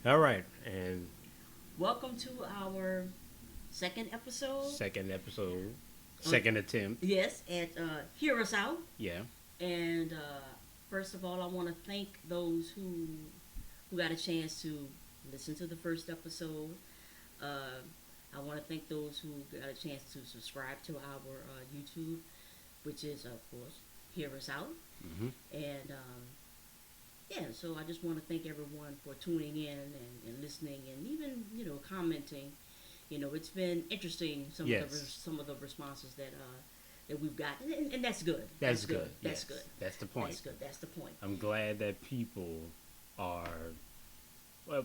All right, and Welcome to our second episode. second episode, On, second attempt. yes, at Hear Us Out. Yeah. And first of all, I want to thank those who got a chance to listen to the first episode. Uh, I want to thank those who got a chance to subscribe to our YouTube, which is, of course, Hear Us Out. Hmm. And yeah, so I just want to thank everyone for tuning in and listening and even, commenting. It's been interesting Yes, some of the responses that we've got, and that's good. that's good. That's Yes, good. that's the point. That's good. That's the point. I'm glad that people are, well,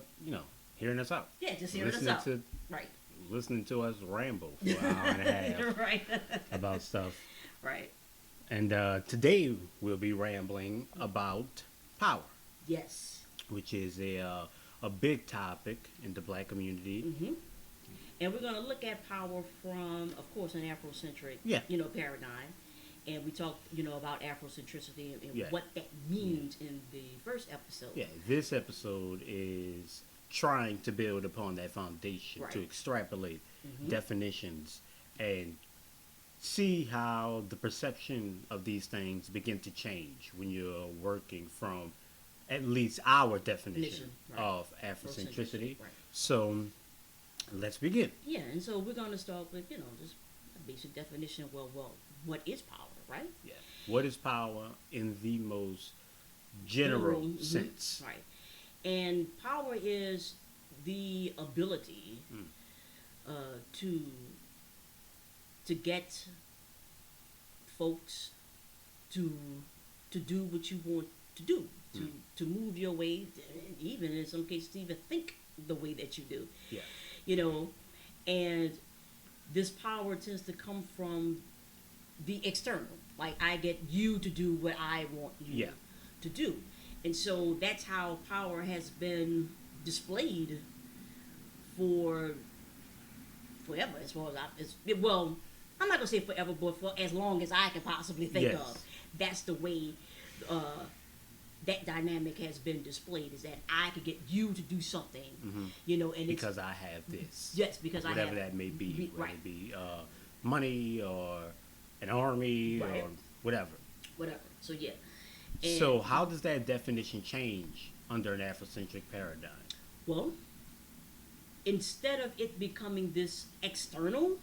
hearing us out, Yeah, just hearing us listening out. to Right. listening to us ramble for an hour and a half right. about stuff. right. And today we'll be rambling about power, Yes. which is a big topic in the black community. hmm And we're going to look at power from, of course, an Afrocentric, Yeah. paradigm. And we talked, about Afrocentricity and Yeah. what that means in the first episode. Yeah, this episode is trying to build upon that foundation to Right. extrapolate hmm definitions and see how the perception of these things begin to change when you're working from at least our definition Definition, right. of Afrocentricity, Afrocentricity. right. So let's begin. Yeah, and so we're going to start with, just a basic definition. Well, what is power, right? Yeah. What is power in the most general sense? Right. And power is the ability Mm. to get folks to do what you want to do, Mm. to move your way, even in some cases to even think the way that you do. Yeah. You know, and this power tends to come from the external. Like I get you to do what I want you Yeah. to do. And so that's how power has been displayed for forever, as far as well, I'm not gonna say forever, but for as long as I can possibly think Yes. of. That's the way uh, that dynamic has been displayed, is that I could get you to do something, Hmm. and Because I have this. yes, because I Whatever have that may be, whether right, it be money or an army right, or whatever. whatever. So yeah, and So, how does that definition change under an Afrocentric paradigm? well, instead of it becoming this external,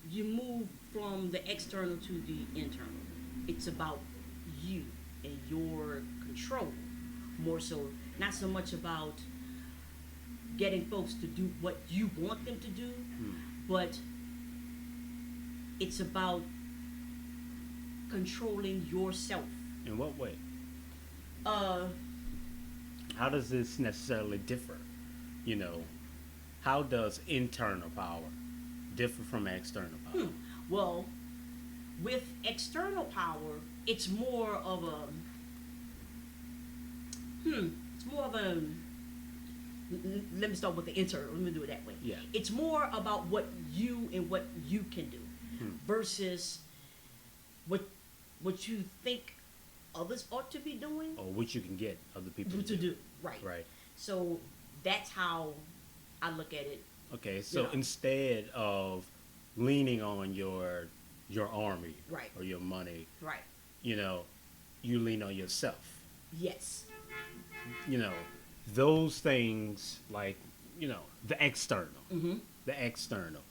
you move from the external to the internal. It's about you and your control, more so, not so much about getting folks to do what you want them to do, Hmm. but it's about controlling yourself. In what way? Uh, How does this necessarily differ? You know, how does internal power differ from external power? well, with external power, it's more of a it's more of a let me start with the internal. Let me do it that way. Yeah. It's more about what you and what you can do Hmm. versus what you think others ought to be doing Or what you can get other people to do. Right. Right. So that's how I look at it. Okay, so know. instead of leaning on your army Right. or your money, Right. you know, you lean on yourself. Yes. You know, those things like, the external. Mm-hmm. The external.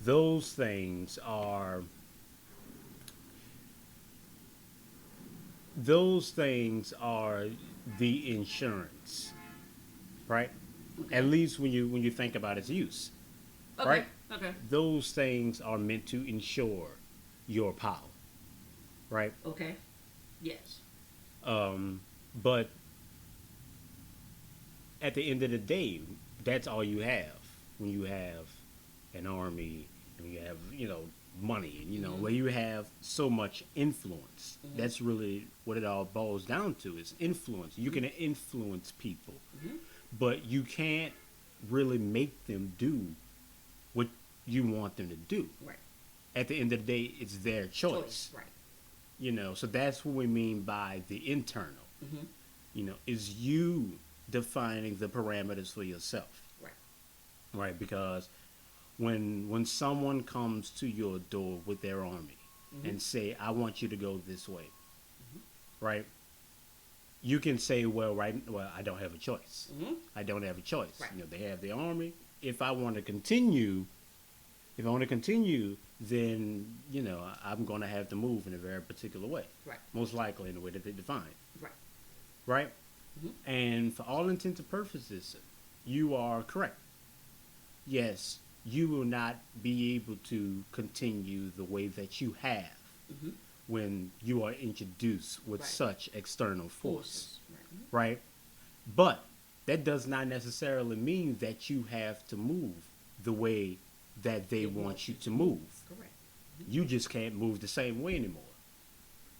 Those things are the insurance, right? Okay. At least when you think about its use, Okay. right? Okay. Those things are meant to ensure your power, right? Okay. Yes. But at the end of the day, that's all you have when you have an army and you have money and Mm-hmm. where you have so much influence. Mm-hmm. That's really what it all boils down to, is influence. You can influence people, Mm-hmm. but you can't really make them do what you want them to do. Right. At the end of the day, it's their choice. Right. So that's what we mean by the internal. Mm-hmm. Is you defining the parameters for yourself, Right. right? Because when someone comes to your door with their army Mm-hmm. and say, "I want you to go this way," Mm-hmm. right? You can say, "Well, well, I don't have a choice. Mm-hmm. I don't have a choice. Right. You know, they have the army. If I want to continue, if I want to continue, then I'm going to have to move in a very particular way, Right. most likely in the way that they define, Right. right? Mm-hmm. And for all intents and purposes, you are correct. Yes, you will not be able to continue the way that you have Mm-hmm. when you are introduced with Right. such external force, Forces. Right. Mm-hmm. right? But that does not necessarily mean that you have to move the way that they want you to move. Correct. You just can't move the same way anymore,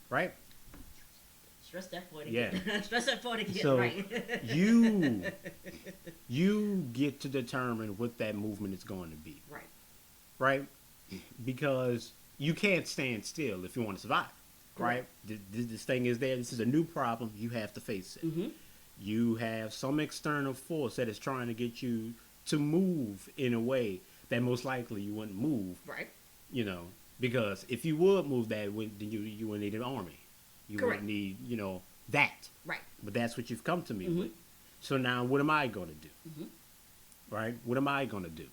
right? Stress that point Yeah. again. Stress that point again. So Right. you get to determine what that movement is going to be, Right. right? Because you can't stand still if you want to survive, right? This thing is there. This is a new problem. You have to face it. Mm-hmm. You have some external force that is trying to get you to move in a way that most likely you wouldn't move, Right. because if you would move that way, then you would need an army. You Correct. would need, that. Right. But that's what you've come to me Mhm. with. So now what am I going to do? Mhm. Right? What am I going to do?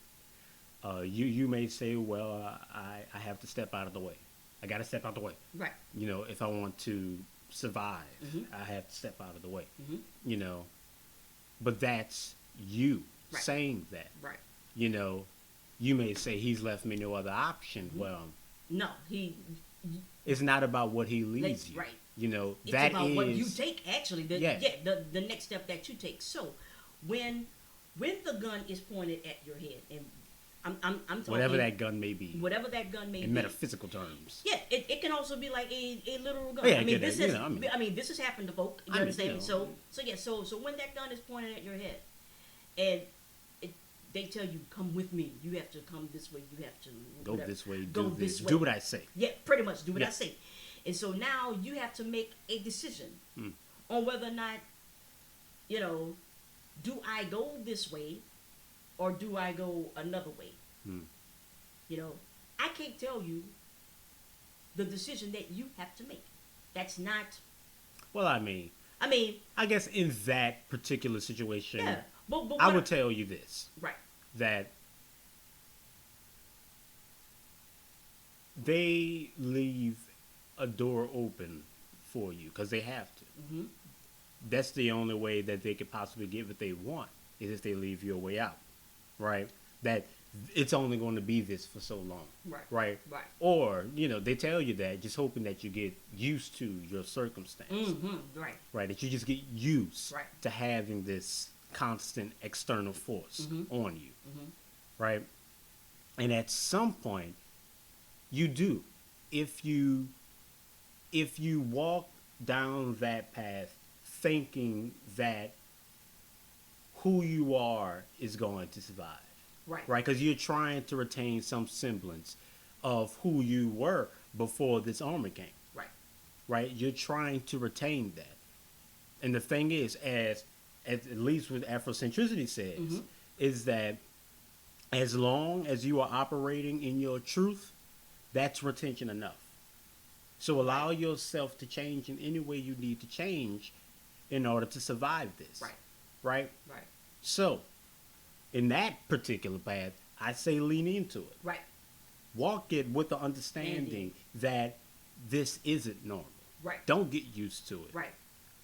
You may say, well, I have to step out of the way. I got to step out the way. Right. If I want to survive, Mhm. I have to step out of the way. Mhm. But that's you Right. saying that. Right. You may say he's left me no other option. Mhm. Well, No, he. it's not about what he leaves you. Right. It's That about is what you take. Actually, Yeah. the next step that you take. So, when the gun is pointed at your head, and I'm talking whatever that gun may be whatever that gun may in be. metaphysical terms. Yeah, it can also be like a literal gun. Oh, yeah, I mean, it this could, is. I mean- this has happened to folk. You I mean, understand? So when that gun is pointed at your head, and they tell you come with me, you have to come this way. You have to Go whatever. this way, Go do this, way. do what I say. Yeah, pretty much do what I Yeah. say. And so now you have to make a decision Mm. on whether or not, do I go this way or do I go another way? Mm. I can't tell you the decision that you have to make. That's not, Well, I mean, I mean, I guess in that particular situation, yeah. But I what- would tell you this, Right. that they leave a door open for you because they have to. Mm-hmm. That's the only way that they could possibly get what they want, is if they leave you a way out, right? That it's only going to be this for so long, Right. right? Right. Or, they tell you that just hoping that you get used to your circumstance, Mm-hmm. Right. right? That you just get used Right. to having this constant external force Mhm. on you, Mhm. right? And at some point, you do. If you walk down that path thinking that who you are is going to survive, Right. right? Because you're trying to retain some semblance of who you were before this armor came, Right. right? You're trying to retain that. And the thing is, at least with Afrocentricity says, Mhm. is that as long as you are operating in your truth, that's retention enough. So allow yourself to change in any way you need to change in order to survive this. Right. Right? Right. So, in that particular path, I say lean into it. Right. Walk it with the understanding that this isn't normal. Right. Don't get used to it. Right.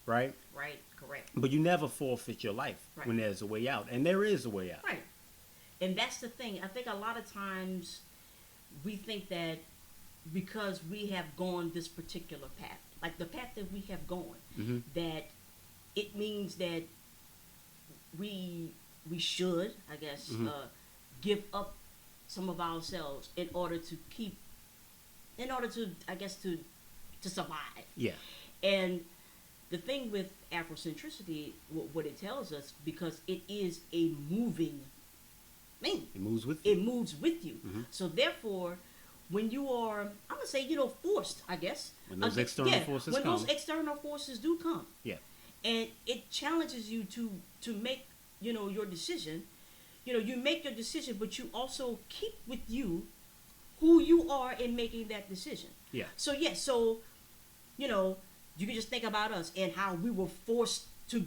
Right? Right. Correct. But you never forfeit your life Right. when there's a way out. And there is a way out. Right. And that's the thing. I think a lot of times we think that because we have gone this particular path, like the path that we have gone, Mhm. that it means that we should, I guess, Mhm. give up some of ourselves in order to I guess, to survive. Yeah. And the thing with Afrocentricity, what it tells us, because it is a moving thing, It moves with you. it moves with you. Mhm. So therefore, when you are, I'm gonna say, forced, I guess. When those external forces when come. those external forces do come, Yeah. and it challenges you to make, your decision. You make your decision, but you also keep with you who you are in making that decision. Yeah. So yes, so you know, you can just think about us and how we were forced to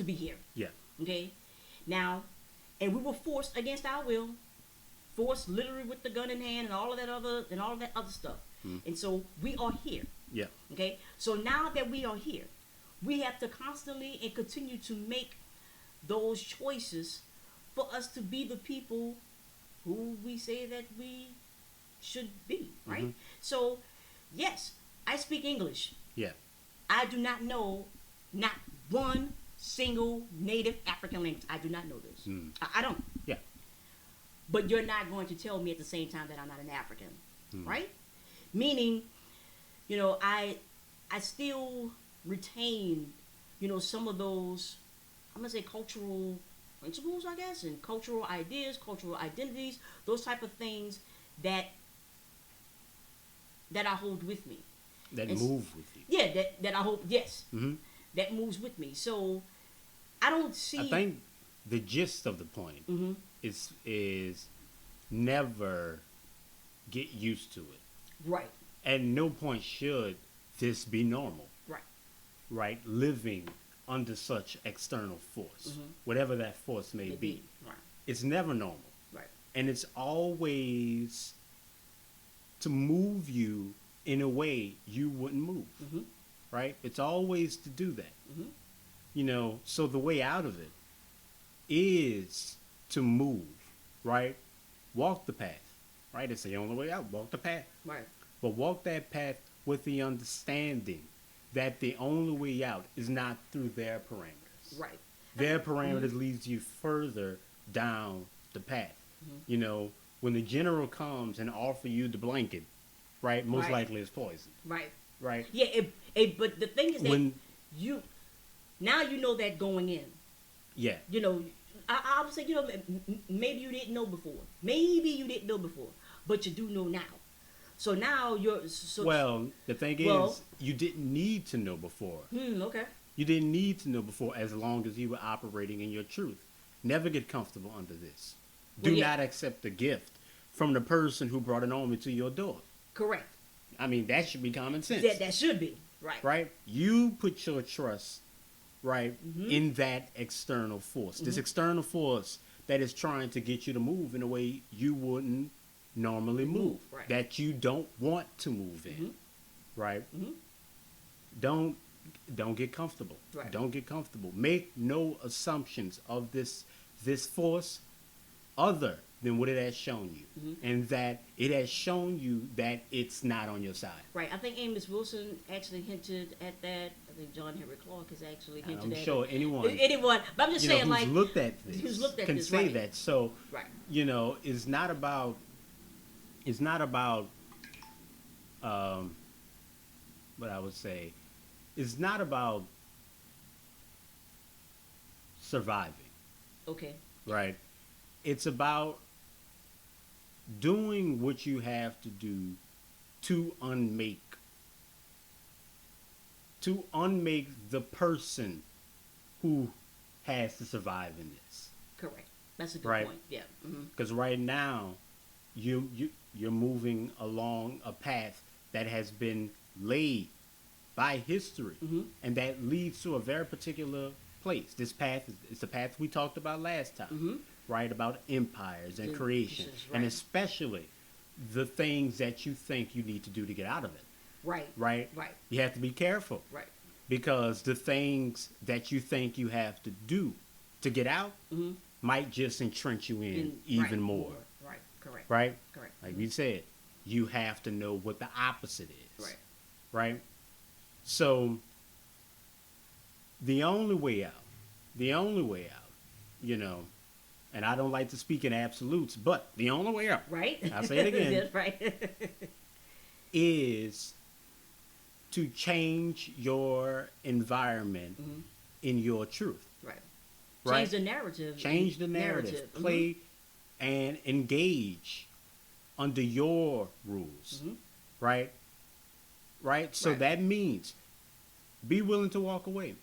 be here. Yeah. Okay, now, and we were forced against our will, forced literally with the gun in hand and all of that other stuff. And so we are here. Yeah. Okay, so now that we are here, we have to constantly and continue to make those choices for us to be the people who we say that we should be, right? So, yes, I speak English. Yeah. I do not know not one single native African language. I do not know this. I don't. Yeah. But you're not going to tell me at the same time that I'm not an African, right? Meaning, I still retain, some of those, I'm gonna say, cultural principles, I guess, and cultural ideas, cultural identities, those type of things that I hold with me. That And move with you. Yeah, that I hope, yes, Mm-hmm. that moves with me. So I don't see. I think the gist of the point Mhm. is never get used to it. Right, At no point should this be normal, right, right? Living under such external force, whatever that force may be. right, It's never normal. right, And it's always to move you in a way you wouldn't move, right? It's always to do that. So the way out of it is to move, right? Walk the path, right? It's the only way out. Walk the path. right, But walk that path with the understanding that the only way out is not through their parameters. right, Their parameters leads you further down the path. When the general comes and offer you the blanket, right, most Right. likely it's poison, right. right? Yeah, but the thing is that When now you know that going in. yeah, I would say, maybe you didn't know before. Maybe you didn't know before, but you do know now. So now you're so. well, the thing Well- is, you didn't need to know before. Okay. You didn't need to know before as long as you were operating in your truth. Never get comfortable under this. Do Well, yeah. not accept the gift from the person who brought an army to your door. Correct. I mean, that should be common sense. That should be right. Right? You put your trust, right, Mm-hmm. in that external force. This external force that is trying to get you to move in a way you wouldn't normally move. Right. That you don't want to move in. Right? Don't get comfortable. Right. Don't get comfortable. Make no assumptions of this force other than what it has shown you. And that it has shown you that it's not on your side. Right. I think Amos Wilson actually hinted at that. I think John Henry Clark has actually And hinted I'm at sure it. anyone But I'm just you know, saying, who's like, looked at this who's looked at can this, say right. that. So right. it's not about what I would say, it's not about surviving, Okay. right? It's about doing what you have to do to unmake the person who has to survive in this. Correct. That's a good Right. point. Yeah. Because right now, you're moving along a path that has been laid by history, and that leads to a very particular place. This path is the path we talked about last time, right? About empires and Yeah, creation, this is and right. especially the things that you think you need to do to get out of it, Right. right? Right. You have to be careful, Right. because the things that you think you have to do to get out might just entrench you in even right, more. Right. Correct. Right? Correct. Like we said, you have to know what the opposite is. Right. Right? So, the only way out, and I don't like to speak in absolutes, but the only way out Right. I'll say it again. That's right. is to change your environment in your truth. Right. Right? Change the narrative. Change the narrative. Play and engage under your rules. Right? Right? So Right. that means be willing to walk away.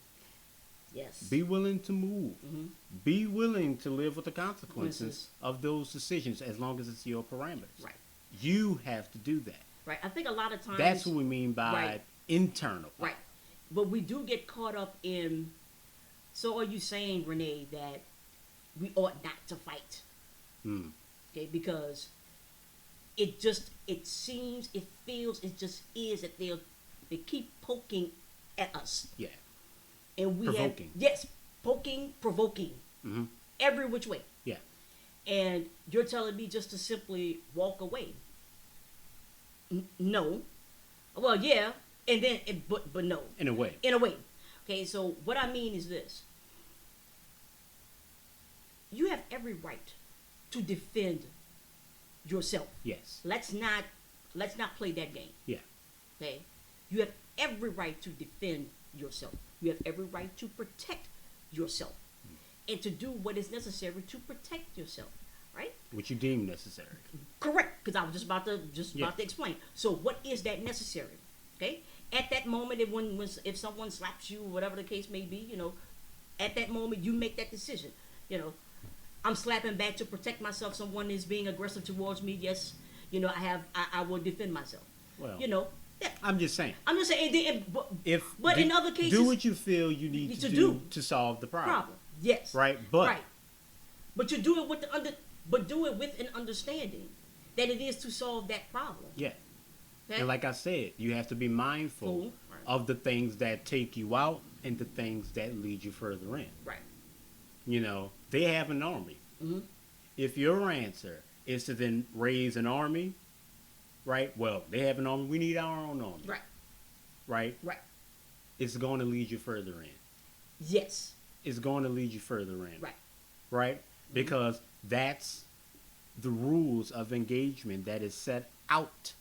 Yes. Be willing to move. Mm-hmm. Be willing to live with the consequences Consequences. of those decisions as long as it's your parameters. Right. You have to do that. Right. I think a lot of times. That's what we mean by Right. internal. Right. But we do get caught up in. So are you saying, Renee, that we ought not to fight? Hmm. Okay, because it seems, it feels, it just is that they keep poking at us, Yeah. and we Provoking. have, yes, poking, provoking, Hmm. every which way, Yeah. and you're telling me just to simply walk away? No, well, yeah, and then but no, In a way. in a way. Okay, so what I mean is this: you have every right to defend yourself. Yes. Let's not play that game. Yeah. Okay? You have every right to defend yourself. You have every right to protect yourself. And to do what is necessary to protect yourself. Right? Which you deem necessary. Correct. Because I was just about to Yeah. explain. So what is that necessary? Okay? At that moment, if someone slaps you, whatever the case may be, at that moment you make that decision. I'm slapping back to protect myself. Someone is being aggressive towards me. Yes, I will defend myself. Well, Yeah. I'm just saying. I'm just saying, but in other cases, do what you feel you need to do to solve the problem. Yes. Right? But right. But you do it with do it with an understanding that it is to solve that problem. yeah. Okay? And like I said, you have to be mindful Cool. Right. of the things that take you out and the things that lead you further in. Right. They have an army. Mm-hmm. If your answer is to then raise an army, right? Well, they have an army. We need our own army. Right. Right? Right. It's going to lead you further in. Yes. It's going to lead you further in. Right. Right? Because that's the rules of engagement that is set out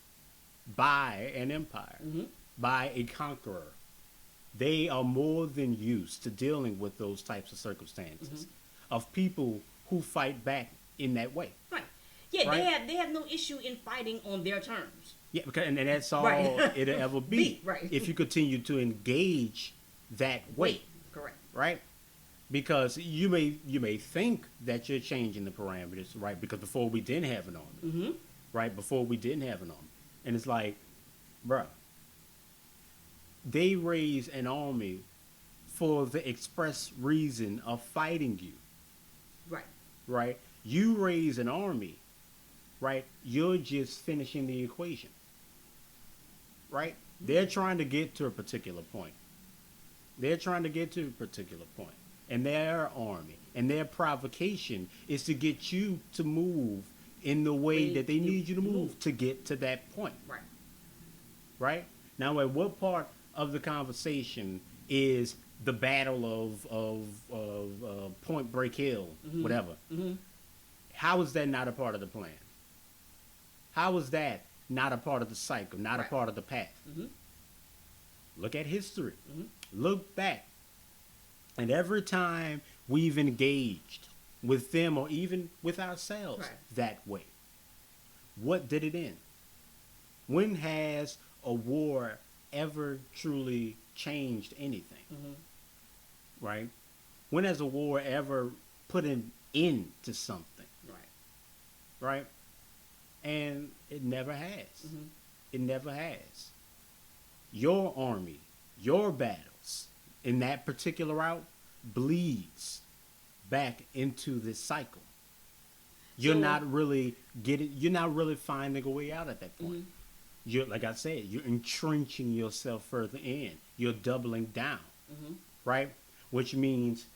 by an empire, Mm-hmm. by a conqueror. They are more than used to dealing with those types of circumstances of people who fight back in that way. Right. Yeah. Right. They have no issue in fighting on their terms. Yeah, because and that's all Right. it'll ever be. Right. If you continue to engage that way, Correct. right? Because you may think that you're changing the parameters, right? Because before we didn't have an army, Mm-hmm. right? Before we didn't have an army, and it's like, bruh, they raise an army for the express reason of fighting you, Right. right? You raise an army, right? You're just finishing the equation, right? They're trying to get to a particular point. They're trying to get to a particular point. And their army and their provocation is to get you to move in the way that they need you to move to get to that point. Right. Right? Now, at what part of the conversation is the battle of Point Break Hill, whatever? Mm-hmm. How is that not a part of the plan? How is that not a part of the cycle, not a Right. part of the path? Mm-hmm. Look at history. Mm-hmm. Look back. And every time we've engaged with them or even with ourselves Right. that way, what did it end? When has a war ever truly changed anything? Mm-hmm. Right? When has a war ever put an end to something? Right. Right? And it never has. Mm-hmm. It never has. Your army, your battles in that particular route bleeds back into this cycle. You're So- not really finding a way out at that point. You're, like I said, you're entrenching yourself further in. You're doubling down, Mm-hmm. right? Which means,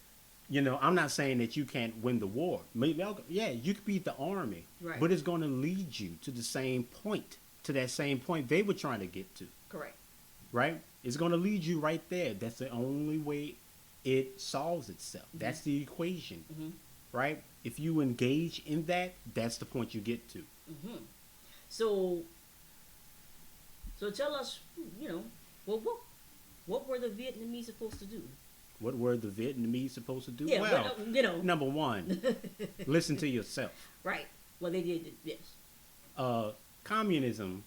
I'm not saying that you can't win the war. Maybe, yeah, you could beat the army, Right. but it's going to lead you to the same point, to that same point they were trying to get to. Correct. Right? It's going to lead you right there. That's the only way it solves itself. That's the equation. Mm-hmm. Right? If you engage in that, that's the point you get to. Mm-hmm. So tell us, what were the Vietnamese supposed to do? What were the Vietnamese supposed to do? Yeah, well, but, number one, listen to yourself. Right. Well, they did. Yes. Communism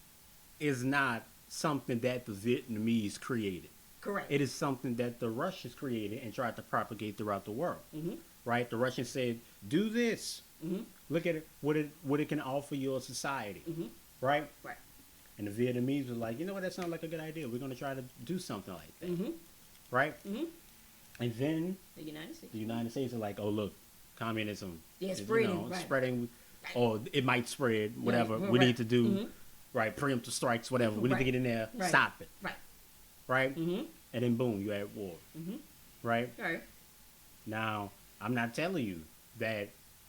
is not something that the Vietnamese created. Correct. It is something that the Russians created and tried to propagate throughout the world. Mm-hmm. Right? The Russians said, "Do this. Mm-hmm. Look at it. What it can offer your society." Mm-hmm. Right? Right. And the Vietnamese were like, "You know what? That sounds like a good idea. We're going to try to do something like that." Mm-hmm. Right? Mm-hmm. And then The United States. the United States are like, "Oh, look, communism Yeah, is, spreading, right. spreading, Right. or it might spread. Whatever right, we right. need to do, Mhm. right? Preemptive strikes, whatever. We need Right. to get in there, Right. stop it, Right. right? Mm-hmm. And then boom, you're at war, Mm-hmm. right? Right. Now, I'm not telling you that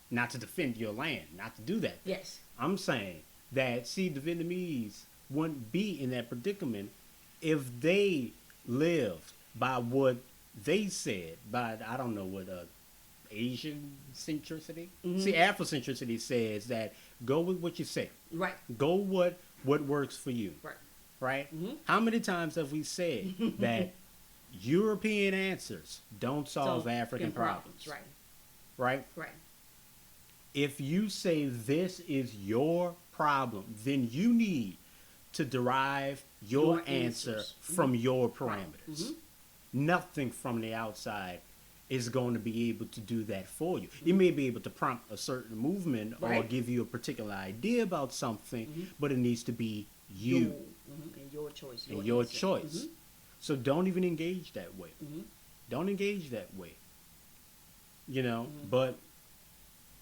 not to defend your land, not to do that. Yes. I'm saying that, see, the Vietnamese wouldn't be in that predicament if they lived by what they said, by, I don't know what, Asian centricity? Mhm. See, Afrocentricity says that go with what you say. Right. Go what works for you, Right. right? Mhm. How many times have we said that European answers don't solve African problems, Right. right? Right. If you say this is your problem, then you need to derive your Your answer answers. from your Right. parameters. Mhm. Nothing from the outside is going to be able to do that for you. It may be able to prompt a certain movement or Right. give you a particular idea about something, but it needs to be you And your choice. and your answer. choice. So don't even engage that way. Mhm. Don't engage that way. You know, Mhm. but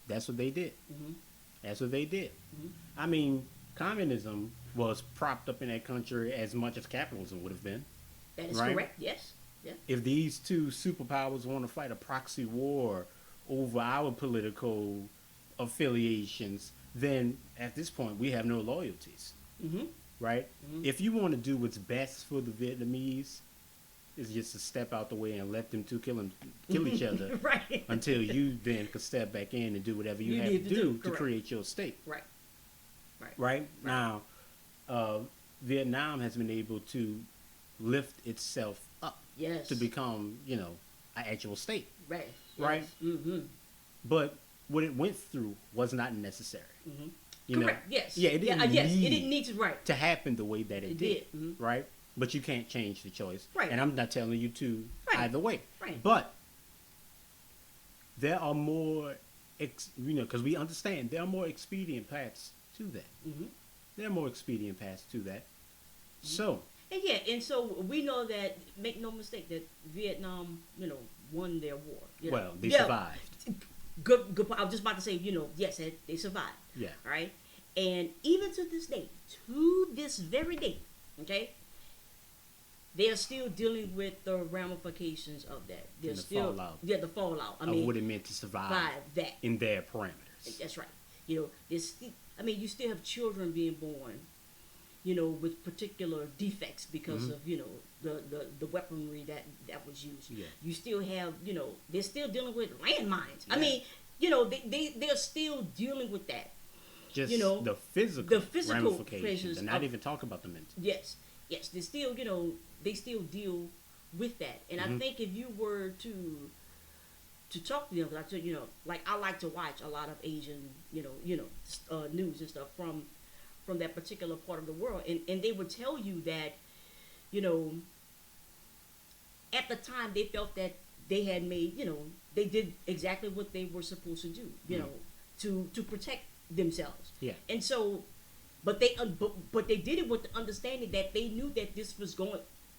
that's what they did. Mhm. That's what they did. Mhm. I mean, communism was propped up in that country as much as capitalism would have been. That is Right. correct. Yes. Yeah. If these two superpowers want to fight a proxy war over our political affiliations, then at this point we have no loyalties, Mm-hmm. right? Mhm. If you want to do what's best for the Vietnamese, is just to step out the way and let them two kill each other Right. until you then could step back in and do whatever you, You have need to to do do, to correct. create your state. Right. Right. Right? Now, Vietnam has been able to lift itself up Yes. to become, an actual state. Right. Right. Mm-hmm. But what it went through was not necessary. Mm-hmm. You Correct. know? Yes. Yeah, it didn't yes. need It didn't need to. Right. to happen the way that it It did. did. Mhm. Right? But you can't change the choice. Right. And I'm not telling you to Right. either way. Right. But there are more, because we understand there are more expedient paths to that. Mm-hmm. There are more expedient paths to that. So, And yeah, and so we know that. Make no mistake that Vietnam, won their war. well, they Yeah. survived. Good. Good. I was just about to say, yes, they survived. Yeah. Right. And even to this day, to this very day, okay, they are still dealing with the ramifications of that. They're And the still, fallout. yeah, the fallout. I Of mean, what it meant to survive by that. in their parameters. That's right. There's, you still have children being born, with particular defects because of, the weaponry that was used. Yeah. You still have, they're still dealing with landmines. I Yeah. mean, they're still dealing with that. Just the physical physical ramifications, and not of- even talk about the mental. Yes, they still, they still deal with that. And I think if you were to talk to them, like, like I like to watch a lot of Asian, news and stuff from that particular part of the world, and they would tell you that, at the time they felt that they had made, they did exactly what they were supposed to do, to protect themselves. Yeah. And so, but they did it with the understanding that they knew that this was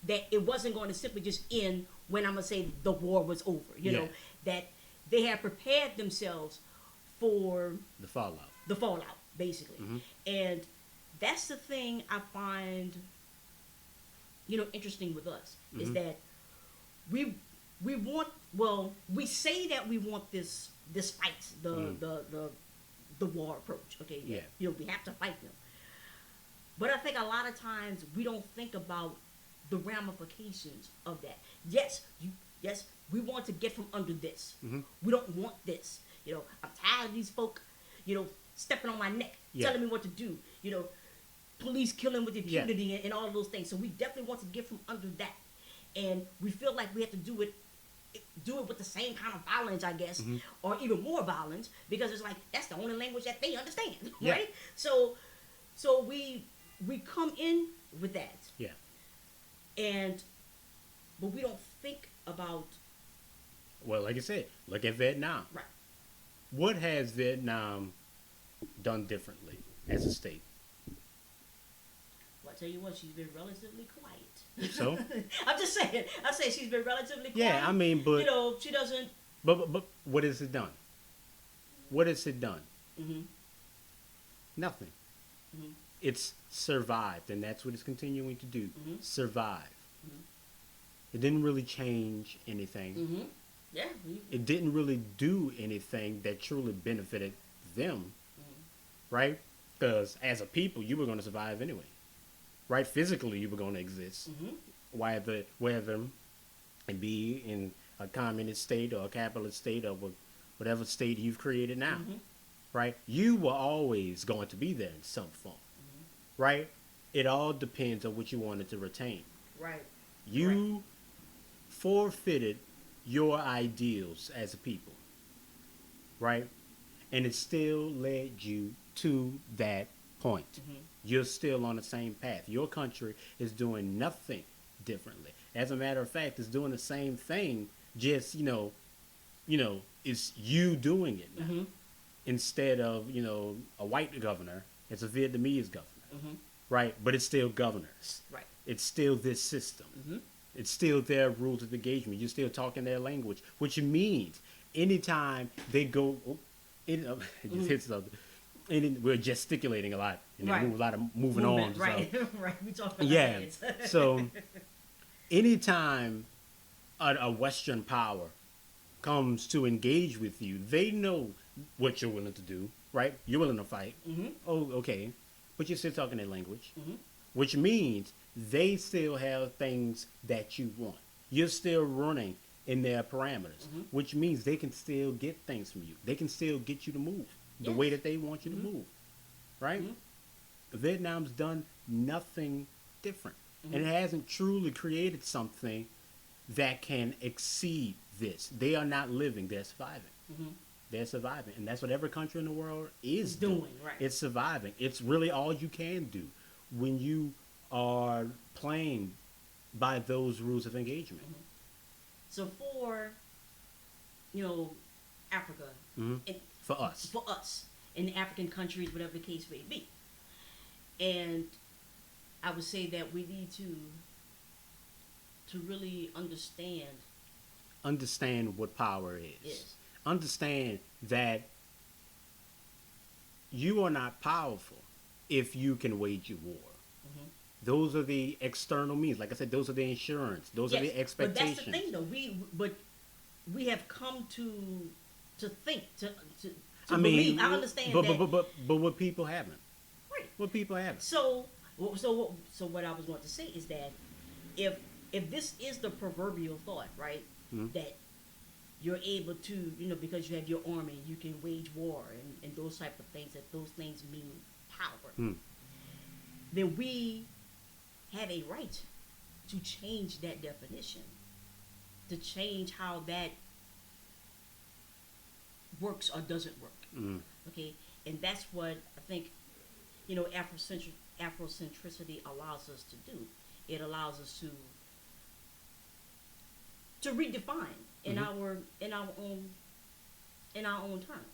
that it wasn't going to simply just end when I'm gonna say the war was over. Yeah. That they had prepared themselves for The fallout. the fallout, basically. And that's the thing I find, interesting with us is that we want, we say that we want this fight, the war approach. Okay, Yeah. We have to fight them. But I think a lot of times we don't think about the ramifications of that. Yes, we want to get from under this. We don't want this. I'm tired of these folk, stepping on my neck, Yeah. telling me what to do. Police killing with Yeah. impunity and all of those things. So we definitely want to get from under that. And we feel like we have to do it with the same kind of violence, I guess, or even more violence, because it's like that's the only language that they understand, Yeah. right? So we come in with that, Yeah. and but we don't think about Well, like I said, look at Vietnam. right. What has Vietnam done differently as a state? Well, I tell you what, she's been relatively quiet. So, I'm just saying. I say she's been relatively quiet. yeah, I mean, but you know, she doesn't. but what has it done? What has it done? Hmm. Nothing. Hmm. It's survived, and that's what it's continuing to do. Hmm. Survive. Hmm. It didn't really change anything. Hmm. Yeah. It didn't really do anything that truly benefited them, right? Because as a people, you were going to survive anyway, right? Physically, you were going to exist. Hmm. Whether it be in a communist state or a capitalist state or whatever state you've created now, Hmm. right? You were always going to be there in some form, right? It all depends on what you wanted to retain. Right. You forfeited your ideals as a people, right? And it still led you to that point. Hmm. You're still on the same path. Your country is doing nothing differently. As a matter of fact, it's doing the same thing, just it's you doing it now. Hmm. Instead of, a white governor, it's a Vietnamese governor, Hmm. right? But it's still governors. Right. It's still this system. Hmm. It's still their rules of engagement. You're still talking their language, which means anytime they go, it just hits something. And we're gesticulating a lot, and Right. a lot of moving on. So. Right. Right. We talking about Yeah. heads. So anytime a Western power comes to engage with you, they know what you're willing to do, right? You're willing to fight. Hmm. Oh, okay. But you're still talking their language, Hmm. which means they still have things that you want. You're still running in their parameters, which means they can still get things from you. They can still get you to move the way Yes. that they want you to move, right? Mhm. Vietnam's done nothing different, and it hasn't truly created something that can exceed this. They are not living; they're surviving. Hmm. They're surviving, and that's what every country in the world is It's doing, right. It's surviving. It's really all you can do when you are playing by those rules of engagement. So for Africa, Mhm. and For us, for us in the African countries, whatever the case may be, and I would say that we need to really understand what power is. Yes. Understand that you are not powerful if you can wage a war. Mhm. Those are the external means. Like I said, those are the insurance. Those are the Yes, expectations. but that's the thing, though. We have come to think to I believe. mean, I understand but, that. but what people haven't. Right. What people haven't. So what I was going to say is that if this is the proverbial thought, right, Mhm. that you're able to, because you have your army, you can wage war and those type of things, that those things mean power, Hmm. then we have a right to change that definition, to change how that works or doesn't work. Mm. Okay, and that's what I think, Afrocentricity allows us to do. It allows us to redefine in Mhm. our own terms.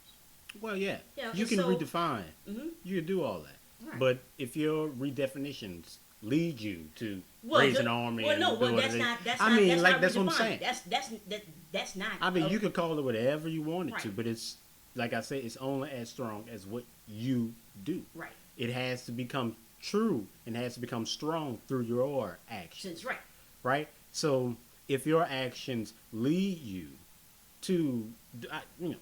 Well, yeah. Yeah, You and can so- redefine. Hmm. You can do all that. Right. But if your redefinitions lead you to Well, raise an army and do what that's it is- not. That's I not. mean, That's like not that's what I'm redefined. saying. That's not. I mean, you could call it whatever you wanted to, Right. but it's like I said, it's only as strong as what you do. Right. It has to become true and has to become strong through your actions, Since right. right? So if your actions lead you to,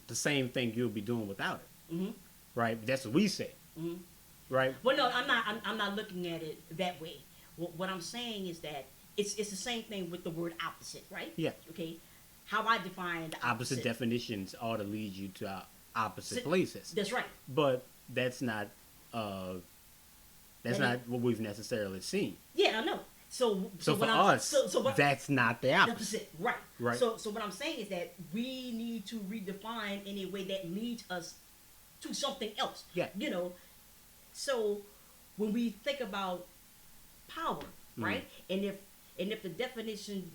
the same thing you'll be doing without it, Hmm. right? That's what we say, Hmm. right? Well, no, I'm not. I'm not looking at it that way. What I'm saying is that it's the same thing with the word opposite, right? Yeah. Okay. How I define the Opposite definitions ought to lead you to opposite Si- places, That's right. but that's not That what we've necessarily seen. Yeah, I know. So So what for I'm, us, so what that's not the opposite. opposite, right? Right. So what I'm saying is that we need to redefine in a way that leads us to something else. Yeah. So when we think about power, Mm. right? And And if the definition,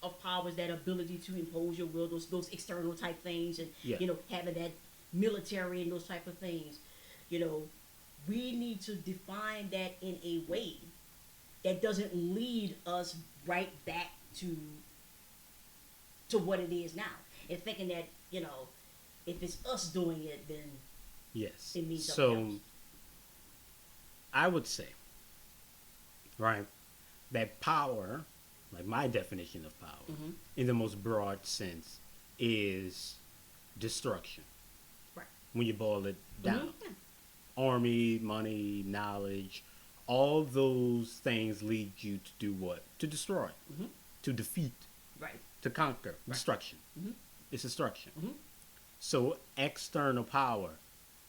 of power is that ability to impose your will, those external type things, and Yeah. having that military and those type of things, you know, we need to define that in a way that doesn't lead us right back to what it is now, and thinking that if it's us doing it, then Yes. it means So something else. I would say, right, that power, like my definition of power, Mhm. in the most broad sense, is destruction. Right. When you boil it down, Yeah. army, money, knowledge, all those things lead you to do what? To destroy, Mhm. to defeat, Right. to conquer, destruction. Mhm. It's destruction. Mhm. So external power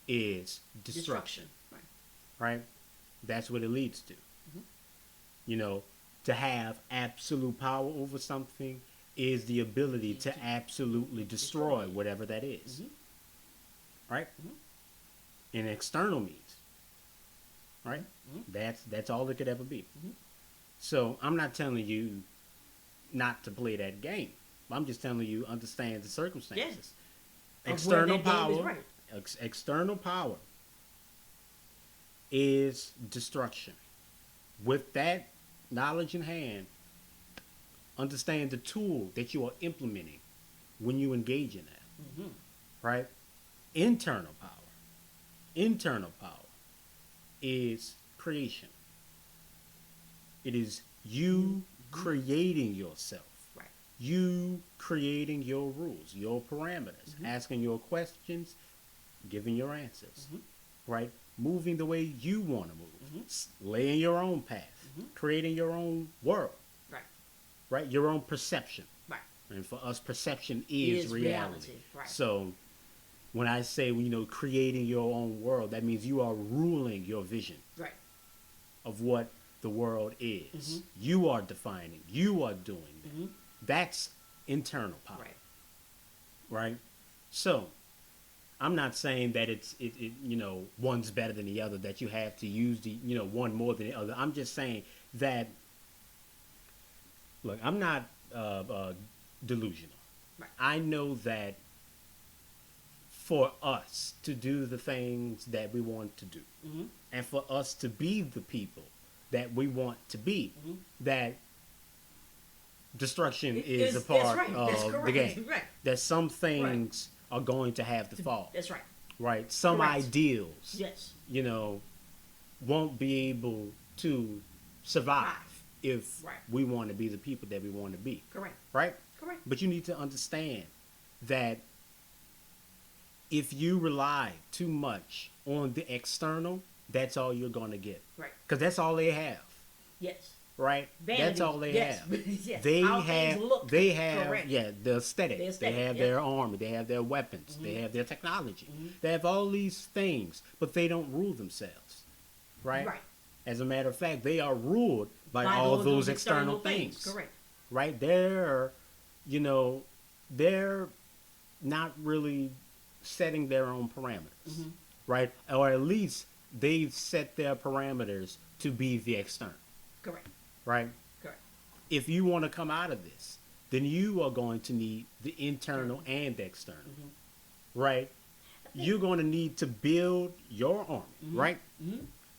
is destruction, Right. right? That's what it leads to. You know, to have absolute power over something is the ability to absolutely destroy Destroy. whatever that is, Mhm. right? In external means, right? Mhm. That's all it could ever be. Mhm. So I'm not telling you not to play that game. I'm just telling you understand the circumstances. Of where External that game is power, right. external power is destruction. With that knowledge in hand, understand the tool that you are implementing when you engage in that, Mhm. right? Internal power. Internal power is creation. It is you creating yourself. Right. You creating your rules, your parameters, asking your questions, giving your answers, right? Moving the way you want to move, laying your own path, creating your own world, Right. right? Your own perception. Right. And for us, perception is Is reality. reality, right. So when I say, creating your own world, that means you are ruling your vision Right. of what the world is. You are defining, you are doing that. That's internal power, Right. right? So I'm not saying that it one's better than the other, that you have to use the one more than the other. I'm just saying that, look, I'm not delusional. Right. I know that for us to do the things that we want to do, and for us to be the people that we want to be, that destruction is a That's part right. That's of the correct. game. Right. That some things are going to have to fall. That's right. Right? Some Correct. ideals, Yes. won't be able to survive if Right. we want to be the people that we want to be. Correct. Right? Correct. But you need to understand that if you rely too much on the external, that's all you're going to get. Right. Because that's all they have. Yes. Right? Vanity. That's all they Yes. have. Yes. They How things have, look. they have, Correct. yeah, the aesthetic. The They aesthetic, have yep. their armor. They have their weapons. They have their technology. They have all these things, but they don't rule themselves. Right? Right. As a matter of fact, they are ruled by By all those external things. Correct. Right? They're not really setting their own parameters. Right? Or at least they've set their parameters to be the external. Correct. Right? Correct. If you want to come out of this, then you are going to need the internal and the external. Right? You're going to need to build your army, right?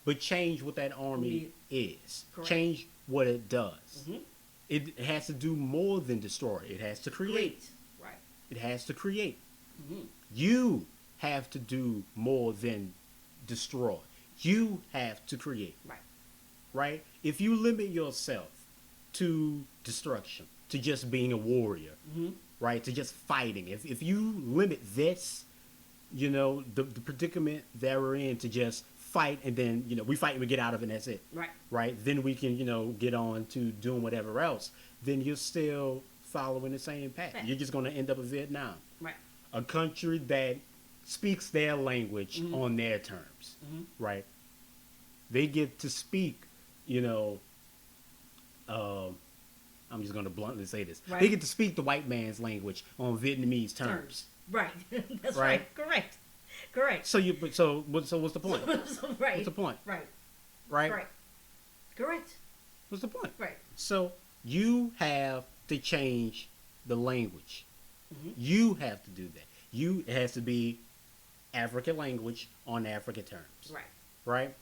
But change what that army is. Correct. Change what it does. It has to do more than destroy. It has to create. Great. Right. It has to create. You have to do more than destroy. You have to create. Right. Right? If you limit yourself to destruction, to just being a warrior, right? To just fighting. If you limit this, the predicament that we're in, to just fight and then, we fight and we get out of it and that's it. Right. Right? Then we can, get on to doing whatever else. Then you're still following the same path. Right. You're just going to end up in Vietnam. Right. A country that speaks their language on their terms. Right? They get to speak, I'm just going to bluntly say this. Right. They get to speak the white man's language on Vietnamese terms. Right. That's Right. right. Correct. Correct. So what's the point? Right. What's the point? Right. Right? Right. Correct. What's the point? Right. So You have to change the language. You have to do that. It has to be African language on African terms. Right. Right?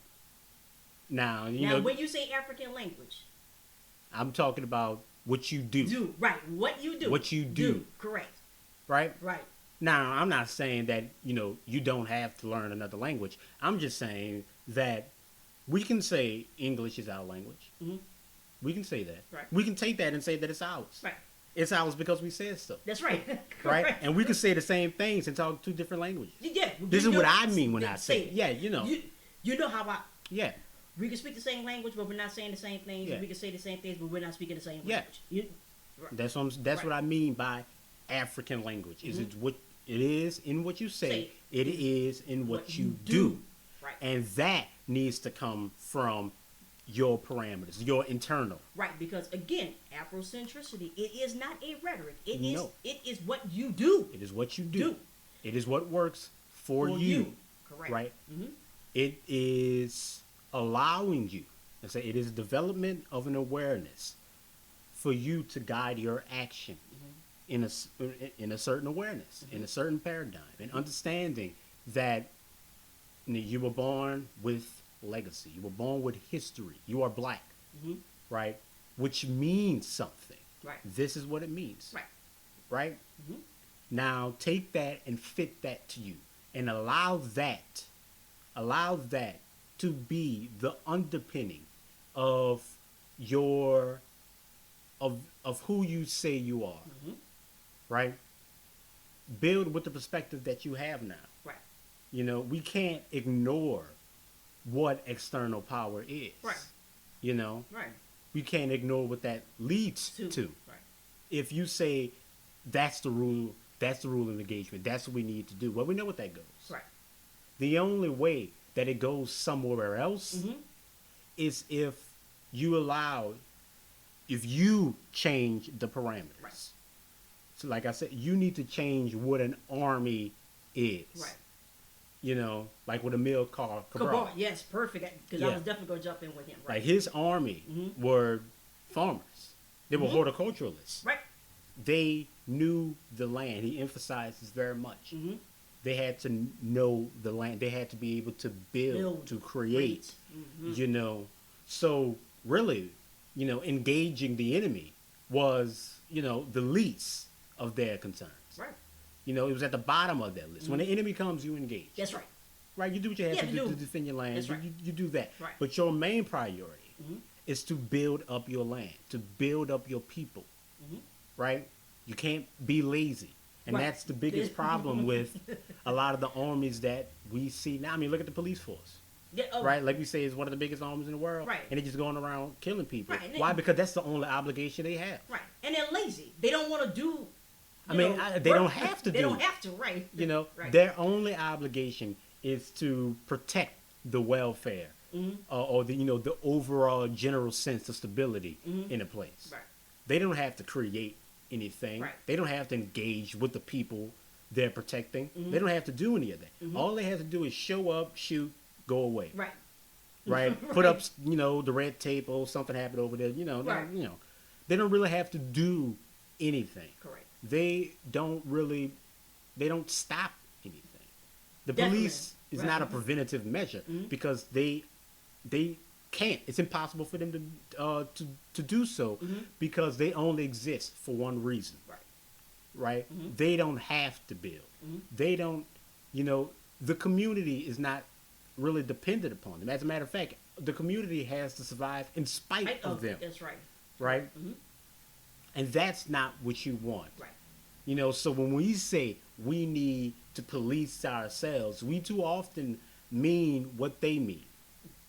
Now, Now, when you say African language, I'm talking about what you do. do right. What you do. What you do. Correct. Right? Right. Now, I'm not saying that, you don't have to learn another language. I'm just saying that we can say English is our language. Mhm. We can say that. Right. We can take that and say that it's ours. Right. It's ours because we said so. That's right. Right? Correct. And we can say the same things and talk two different languages. Yeah. This you is what know- I mean when I say it. Yeah, You know how Yeah. we can speak the same language, but we're not saying the same things. Yeah. We can say the same things, but we're not speaking the same Yeah. language. Right. That's Right. what I mean by African language. Is Mhm. it what it is in what you say, Say it is in what you do. Right. And that needs to come from your parameters, your internal. Right, because again, Afrocentricity, it is not a rhetoric. No. It is what you do. It is what you do. Do. It is what works for you. Correct. Right? Mm-hmm. It is allowing you, let's say it is development of an awareness for you to guide your action in a certain awareness, in a certain paradigm, and understanding that you were born with legacy, you were born with history, you are black, Mm-hmm. right? Which means something. Right. This is what it means. Right. Right? Mhm. Now take that and fit that to you and allow that to be the underpinning of your of who you say you are. Mhm. Right? Build with the perspective that you have now. Right. We can't ignore what external power is. Right. Right. We can't ignore what that leads to. Right. If you say that's the rule of engagement, that's what we need to do. Well, we know what that goes. Right. The only way that it goes somewhere else Mm-hmm. is if you change the parameters. Right. So like I said, you need to change what an army is. Right. Like with Emil Cabral. Cabral, yes, perfect. Because I Yeah. was definitely going to jump in with him. Right. Like his army Mhm. were farmers. They were Mhm. horticulturalists. Right. They knew the land. He emphasizes very much. Mm-hmm. They had to know the land. They had to be able to build, to create. Mm-hmm. So really, engaging the enemy was, the least of their concerns. Right. It was at the bottom of that list. When the enemy comes, you engage. That's right. Right? You do what you have Yeah, to you do do. to defend your land. That's right. You do that. Right. But your main priority Mhm. is to build up your land, to build up your people. Mhm. Right? You can't be lazy. And Right. that's the biggest problem with a lot of the armies that we see now. I mean, look at the police force. Yeah, oh, Right? Like we say, it's one of the biggest armies in the world. Right. And they're just going around killing people. Right, and Why? they- Because that's the only obligation they have. Right. And they're lazy. They don't want to do. I mean, they don't have to They do don't it. have to, right? Right. Their only obligation is to protect the welfare Mhm. or the overall general sense of stability Mhm. in a place. Right. They don't have to create anything. Right. They don't have to engage with the people they're protecting. Mhm. They don't have to do any of that. Mhm. All they have to do is show up, shoot, go away. Right. Right? Put up, the red tape or something happened over there. Right. They don't really have to do anything. Correct. They don't stop anything. The Definitely. police is not a Right. preventative measure Mhm. because they can't. It's impossible for them to do so Mhm. because they only exist for one reason. Right. Right? Mhm. They don't have to build. Mhm. They don't, the community is not really dependent upon them. As a matter of fact, the community has to survive in spite of them. That's right. Right? Mhm. And that's not what you want. Right. So when we say we need to police ourselves, we too often mean what they mean.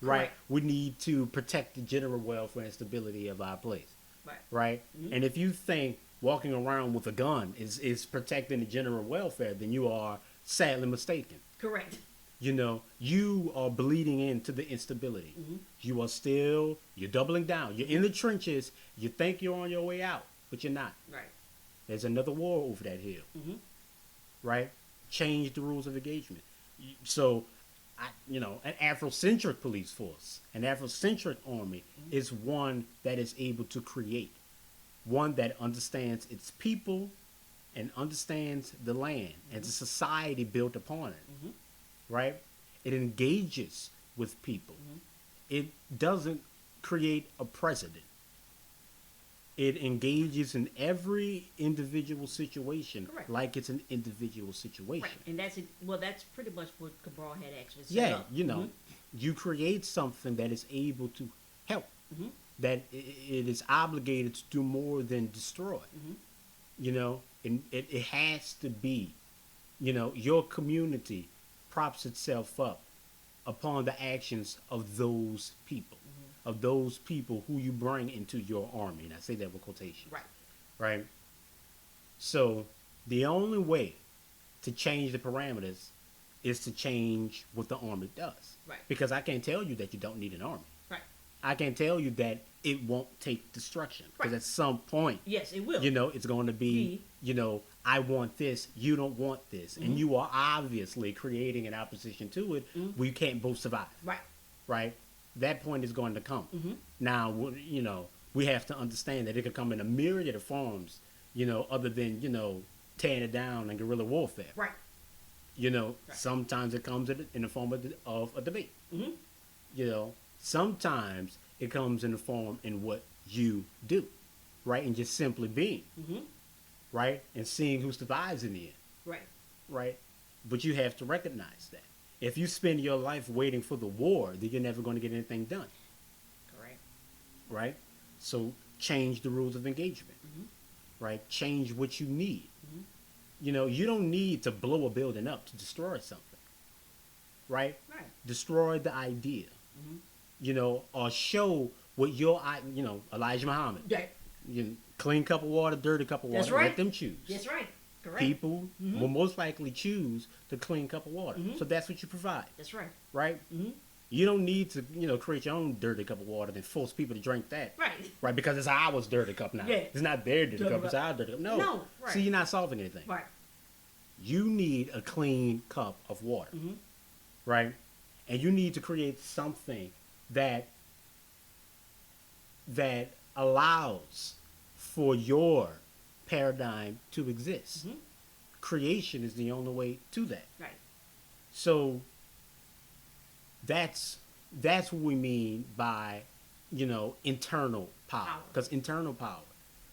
Right? Correct. We need to protect the general welfare and stability of our place. Right. Right? Mhm. And if you think walking around with a gun is protecting the general welfare, then you are sadly mistaken. Correct. You are bleeding into the instability. Mhm. You're doubling down. You're in the trenches. You think you're on your way out, but you're not. Right. There's another war over that hill. Mm-hmm. Right? Change the rules of engagement. So, an Afrocentric police force, an Afrocentric army is one that is able to create. one that understands its people and understands the land and the society built upon it, right? It engages with people. It doesn't create a president. It engages in every individual situation Correct. like it's an individual situation. Right, and that's it. Well, that's pretty much what Cabral had actually set Yeah, up. you know, you create something that is able to help, that it is obligated to do more than destroy. You know, and it has to be, you know, your community props itself up upon the actions of those people, of those people who you bring into your army. And I say that with quotation. Right. Right. So the only way to change the parameters is to change what the army does. Right. Because I can't tell you that you don't need an army. Right. I can't tell you that it won't take destruction. Because Right. at some point, Yes, it will. you know, it's going to be, you know, I want this, you don't want this. And you are obviously creating an opposition to it. We can't both survive. Right. Right? That point is going to come. Now, you know, we have to understand that it could come in a myriad of forms, you know, other than, you know, tearing it down and guerrilla warfare. Right. You know, Right. sometimes it comes in the form of a debate. Mhm. You know, sometimes it comes in the form in what you do, right? And just simply being, right? And seeing who survives in the end, Right. right? But you have to recognize that. If you spend your life waiting for the war, then you're never going to get anything done, Correct. right? So change the rules of engagement, right? Change what you need. You know, you don't need to blow a building up to destroy something, right? Right. Destroy the idea, you know, or show what you know, Elijah Muhammad, Yeah. you know, clean cup of water, dirty cup of water, That's right. let them choose. That's right. Correct. People will most likely choose the clean cup of water. So that's what you provide, That's right. right? You don't need to, you know, create your own dirty cup of water and force people to drink that. Right. Right, because it's ours dirty cup now. Yeah. It's not their dirty Dirty cup, it's cup. our dirty cup. No. No, right. See, you're not solving anything. Right. You need a clean cup of water. Right? And you need to create something that allows for your paradigm to exist. Creation is the only way to that. Right. So that's what we mean by, you know, internal power. Power. Because internal power,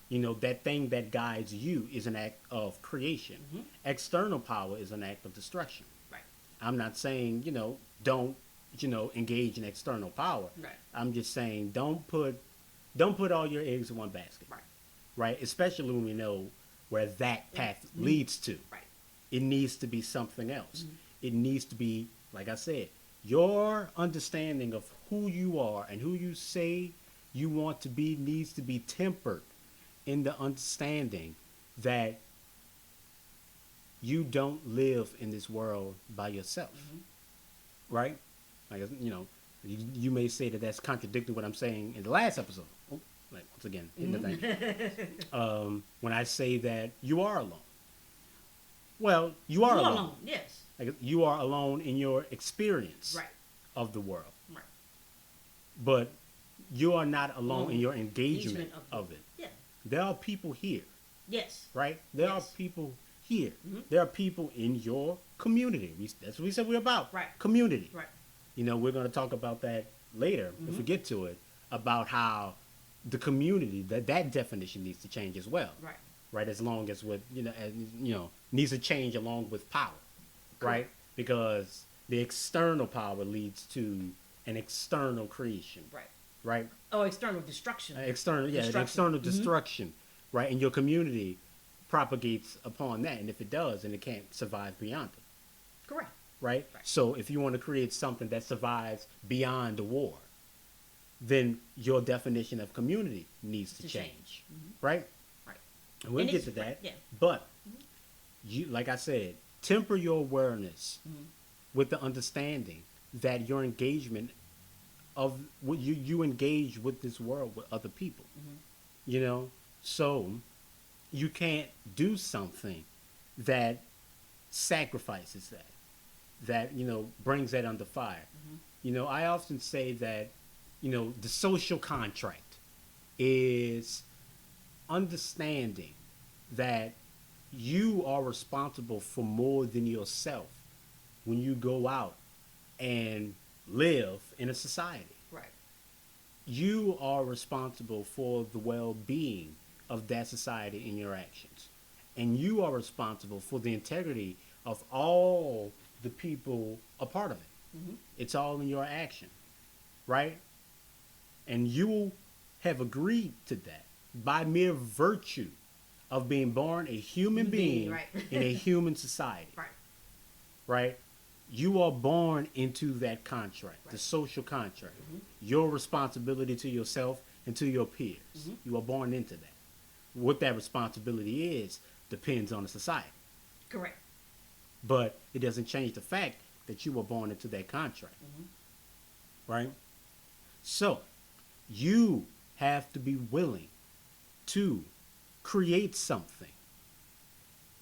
you know, that thing that guides you is an act of creation. External power is an act of destruction. Right. I'm not saying, you know, don't, you know, engage in external power. Right. I'm just saying don't put all your eggs in one basket. Right. Right? Especially when we know where that path leads to. Right. It needs to be something else. It needs to be, like I said, your understanding of who you are and who you say you want to be needs to be tempered in the understanding that you don't live in this world by yourself. Right? Like, you know, you may say that that's contradicting what I'm saying in the last episode. Oh, like, once again, hitting the thing. When I say that you are alone. Well, you are alone. Yes. Like, you are alone in your experience Right. of the world. Right. But you are not alone in your engagement Engagement of it. Yeah. There are people here, Yes. right? There are Yes. people here. There are people in your community. That's what we said we're about. Right. Community. Right. You know, we're going to talk about that later if we get to it, about how the community, that definition needs to change as well. Right. Right, as long as with, you know, needs to change along with power. Right? Because the external power leads to an external creation. Right. Right? Oh, external destruction. External, yeah, Destruction. external destruction, right? And your community propagates upon that, and if it does, then it can't survive beyond it, Correct. right? Right. So if you want to create something that survives beyond the war, then your definition of community needs to To change, change. right? Right. And we'll And get to it's- that, yeah. but you, like I said, temper your awareness with the understanding that your engagement of what you engage with this world with other people, you know, so you can't do something that sacrifices that you know brings that under fire. You know, I often say that, you know, the social contract is understanding that you are responsible for more than yourself when you go out and live in a society. Right. You are responsible for the well-being of that society in your actions. And you are responsible for the integrity of all the people a part of it. Mm-hmm. It's all in your action, right? And you have agreed to that by mere virtue of being born a human being Right. in a human society, Right. right? You are born into that contract, the Right. social contract, your responsibility to yourself and to your peers. You are born into that. What that responsibility is depends on the society, Correct. but it doesn't change the fact that you were born into that contract, right? So you have to be willing to create something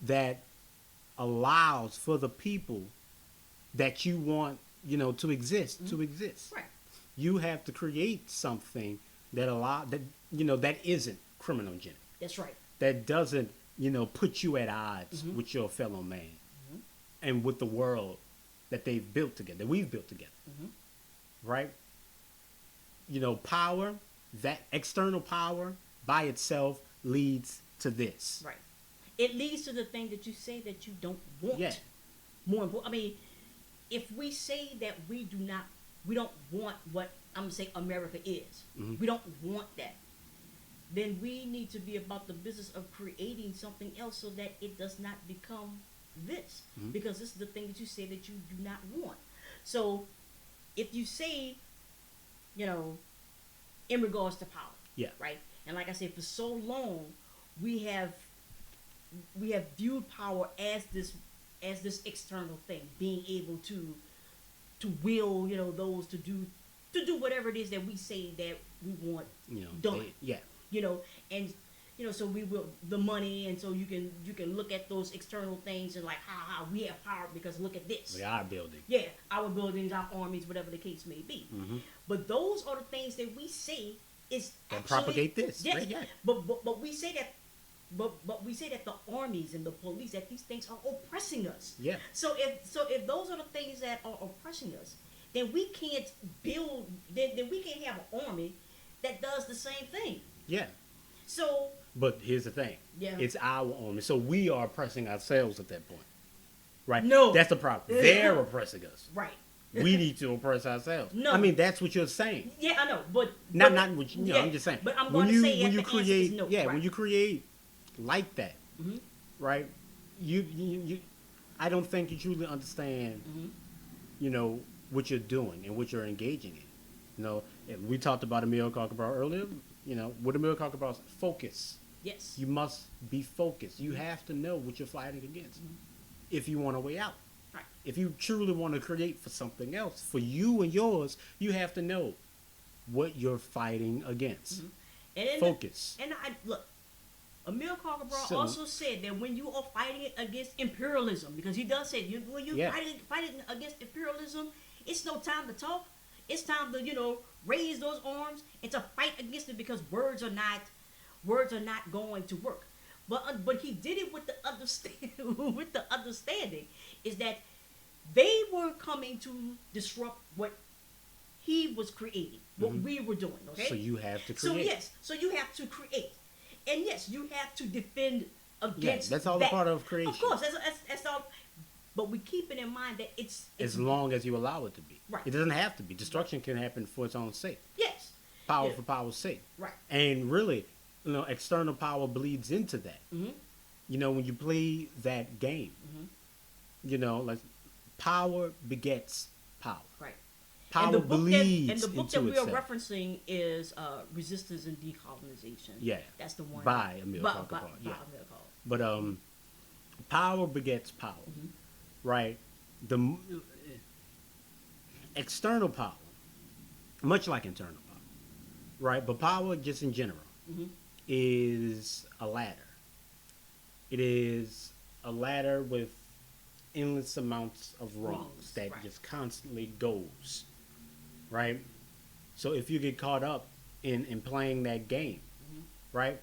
that allows for the people that you want, to exist, to exist. Right. You have to create something that that isn't criminogenic, That's right. that doesn't, put you at odds with your fellow man and with the world that they've built together, that we've built together. Right? Power, that external power by itself leads to this. Right. It leads to the thing that you say that you don't want. Yeah. More important. I mean, if we say that we don't want what I'm gonna say America is. We don't want that. Then we need to be about the business of creating something else so that it does not become this. Because this is the thing that you say that you do not want. So if you say, in regards to power, Yeah. right? And like I said, for so long we have viewed power as this external thing, being able to will, those to do whatever it is that we say that we want done. Yeah. And so we will the money, and so you can look at those external things and like how we have power because look at this. Like our building. Yeah, our buildings, our armies, whatever the case may be. But those are the things that we say is That actually, propagate this, Yes, right? Yeah. but we say that. But we say that the armies and the police, that these things are oppressing us. Yeah. So if those are the things that are oppressing us, then we can't build. Then we can't have an army that does the same thing. Yeah. So But here's the thing. Yeah. It's our army. So we are oppressing ourselves at that point. Right? No. That's the problem. They're oppressing us. right. We need to oppress ourselves. No. I mean, that's what you're saying. Yeah, I know, but Not but, what you, yeah, I'm just saying. But I'm when going to you say when that you the answer is create no. yeah, right. when you create like that, right? You I don't think you truly understand what you're doing and what you're engaging in. And we talked about Emil Kakabar earlier. What Emil Kakabar is focus. Yes. You must be focused. You have to know what you're fighting against if you want a way out. Right. If you truly want to create for something else, for you and yours, you have to know what you're fighting against. And in Focus. And I look, Emil Kakabar So- also said that when you are fighting against imperialism, because he does say when you're Yeah. fighting against imperialism, it's no time to talk. It's time to raise those arms and to fight against it because words are not going to work. But he did it with the understanding is that they were coming to disrupt what he was creating, what we were doing. Okay. So you have to So create. yes, so you have to create, and yes, you have to defend Yeah, against. that's all that. a part of creation. Of course, that's all. But we keep it in mind that it's As long as you allow it to be. Right. It doesn't have to be. Destruction can happen for its own sake. yes, Power Yeah. for power's sake. right, And really, external power bleeds into that. When you play that game, like power begets power. right. Power and the book bleeds and the book into that we are itself. referencing is Resistance and Decolonization. Yeah. That's the one By Emil Kakabar, by yeah. Emil Kakabar. But power begets power, right? The external power, much like internal power, right? But power, just in general, is a ladder. It is a ladder with endless amounts of rungs that right. just constantly goes, right? So if you get caught up in playing that game, right?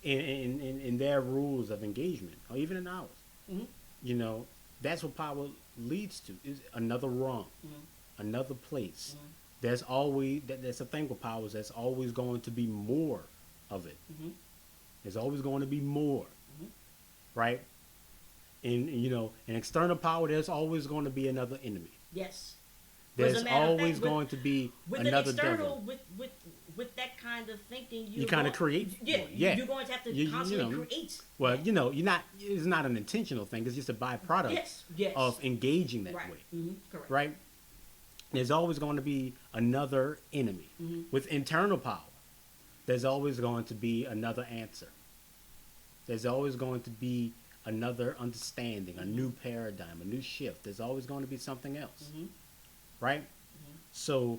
in their rules of engagement, or even in ours. Mm-hmm. You know, that's what power leads to, is another rung, Mm-hmm. another place. Mm-hmm. That's a thing with powers. There's always going to be more of it. Mm-hmm. There's always going to be more, Mm-hmm. right? And you know, an external power, there's always going to be another enemy. Yes. Well, as a There's matter of always fact, going to be with an another external, devil. with that kind of thinking, You kind of create. Yeah, Yeah. you're going to have to You constantly know, create. well, that. you know, you're not. It's not an intentional thing. It's just a byproduct Yes. Yes. of engaging that right. way, Mm-hmm. Correct. right? There's always going to be another enemy. Mm-hmm. With internal power, there's always going to be another answer. There's always going to be another understanding, a new paradigm, a new shift. There's always going to be something else, Mm-hmm. right? So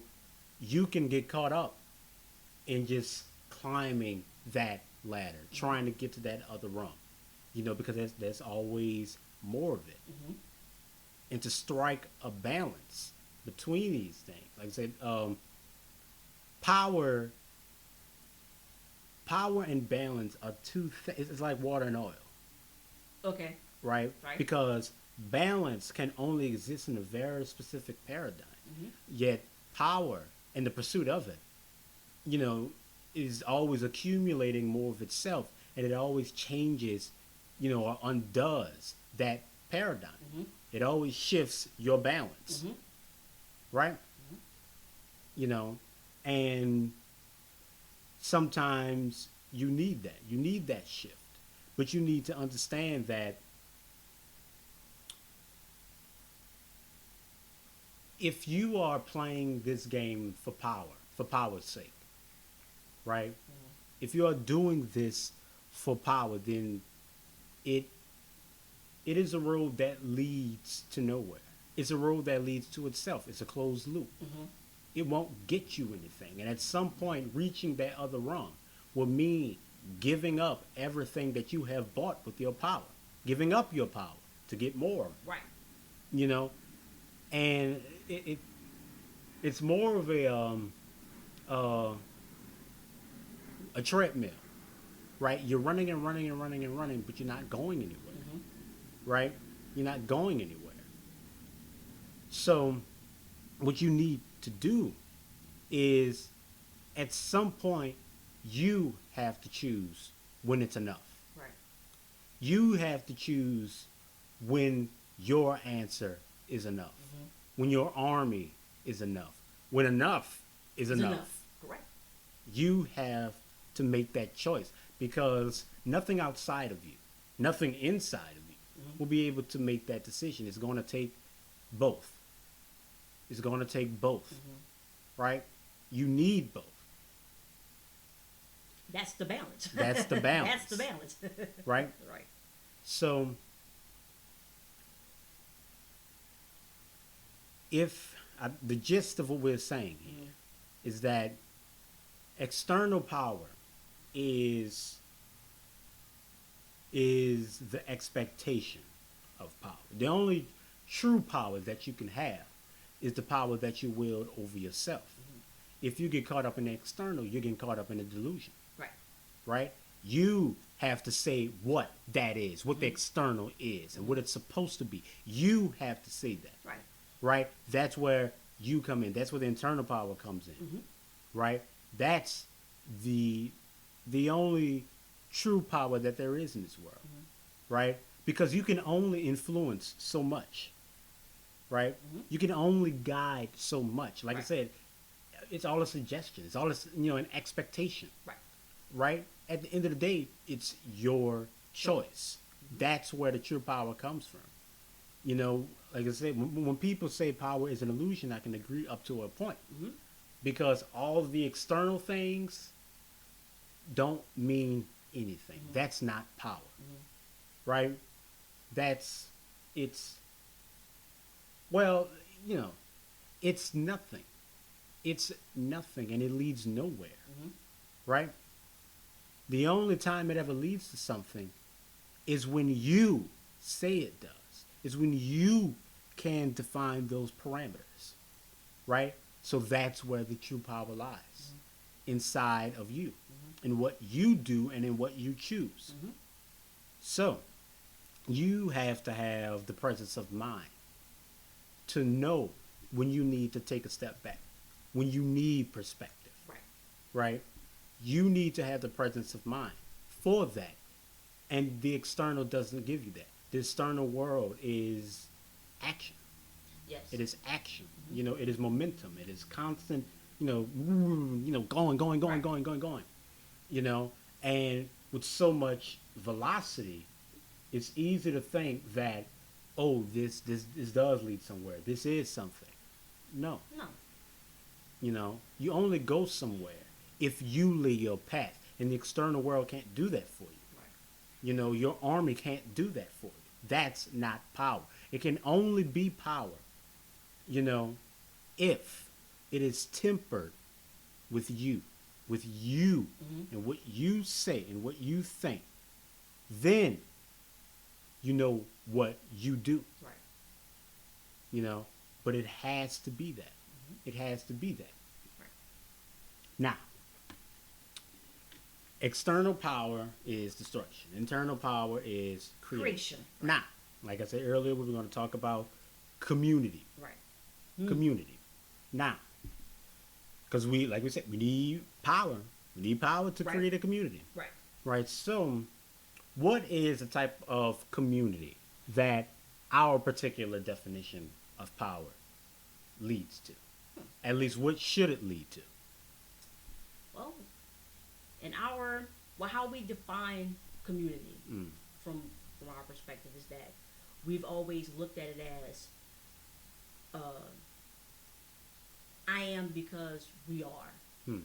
you can get caught up in just climbing that ladder, trying to get to that other rung, you know, because there's always more of it. Mm-hmm. And to strike a balance between these things, like I said, power, power and balance are it's like water and oil, Okay. right? Right. Because balance can only exist in a very specific paradigm. Mm-hmm. Yet power and the pursuit of it, you know, is always accumulating more of itself, and it always changes, you know, or undoes that paradigm. Mm-hmm. It always shifts your balance, Mm-hmm. right? You know, and sometimes you need that. You need that shift, but you need to understand that if you are playing this game for power, for power's sake, right? If you are doing this for power, then it it is a road that leads to nowhere. It's a road that leads to itself. It's a closed loop. Mm-hmm. It won't get you anything. And at some point, reaching that other rung will mean giving up everything that you have bought with your power, giving up your power to get more, Right. you know? And it's more of uh, a treadmill, right? You're running and running and running and running, but you're not going anywhere, Mm-hmm. right? You're not going anywhere. So, what you need to do is, at some point, you have to choose when it's enough. Right. You have to choose when your answer is enough, Mm-hmm. when your army is enough, when enough is It's enough. Correct. You have to make that choice, because nothing outside of you, nothing inside of you will be able to make that decision. It's going to take both. It's going to take both, right? You need both, That's the balance. That's the balance. That's the balance. right? Right. So, the gist of what we're saying here is that external power is the expectation of power. The only true power that you can have is the power that you wield over yourself. If you get caught up in the external, you're getting caught up in a delusion, Right. right? You have to say what that is, what the external is, and what it's supposed to be. You have to say that, Right. right? That's where you come in. That's where the internal power comes in, right? That's the only true power that there is in this world, right? Because you can only influence so much, right? You can only guide so much. Like I Right. said, it's all a suggestion. It's all an expectation, Right. right? At the end of the day, it's your choice. That's where the true power comes from. You know, like I said, when people say power is an illusion, I can agree up to a point. Because all the external things don't mean anything. That's not power, right? Well, it's nothing. It's nothing, and it leads nowhere, right? The only time it ever leads to something is when you say it does, is when you can define those parameters, right? So that's where the true power lies, inside of you. in what you do and in what you choose. Mm-hmm. So you have to have the presence of mind to know when you need to take a step back, when you need perspective, Right. right? You need to have the presence of mind for that. And the external doesn't give you that. The external world is action. Yes. It is action. Mm-hmm. It is momentum. It is constant, going, Right. going. You know, and with so much velocity, it's easy to think that, oh, this does lead somewhere. This is something. No, No. you only go somewhere if you lay your path, and the external world can't do that for you. Right. Your army can't do that for you. That's not power. It can only be power, you know, if it is tempered with you, Mm-hmm. and what you say and what you think. Then you know what you do, Right. you know, but it has to be that. It has to be that. Right. Now, external power is destruction. Internal power is creation. Creation. Right. Now, like I said earlier, we were going to talk about community. Right. Community. Now, because like we said, we need power. We need power to Right. create a community. Right. Right. So, what is the type of community that our particular definition of power leads to? At least, what should it lead to? Well, how we define community Mm. from our perspective is that we've always looked at it as uh, I am because we are, Hmm.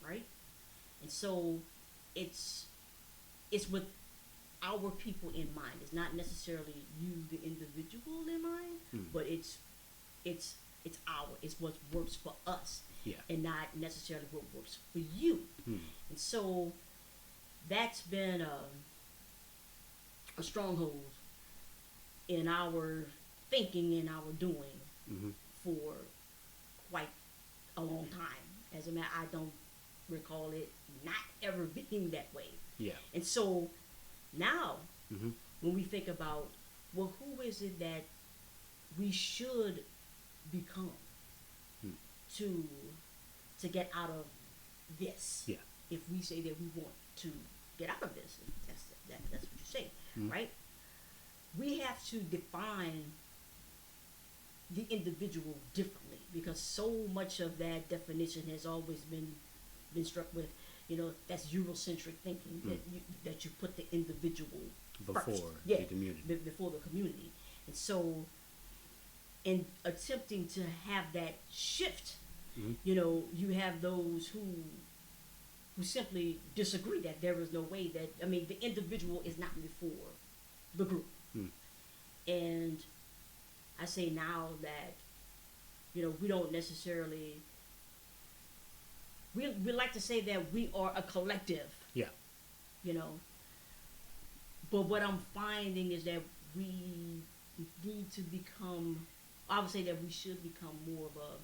right? And so it's with our people in mind. It's not necessarily you, the individual, in mind, but it's it's what works for us, Yeah. and not necessarily what works for you. Hmm. And so that's been a stronghold in our thinking and our doing Hmm. for quite a long time. As a matter, I don't recall it not ever being that way. Yeah. And so now, Hmm. when we think about, well, who is it that we should become Hmm. to get out of this? Yeah. If we say that we want to get out of this, that's what you say, Mhm. right? We have to define the individual differently, because so much of that definition has always been struck with, that's Eurocentric thinking, that you put the individual first. Before Yeah, the community. before the community. And so, in attempting to have that shift, Mhm. you have those who simply disagree that there is no way that, the individual is not before the group. Hmm. And I say now that, we don't necessarily, we like to say that we are a collective, Yeah. you know. But what I'm finding is that we need to become, I would say that we should become more of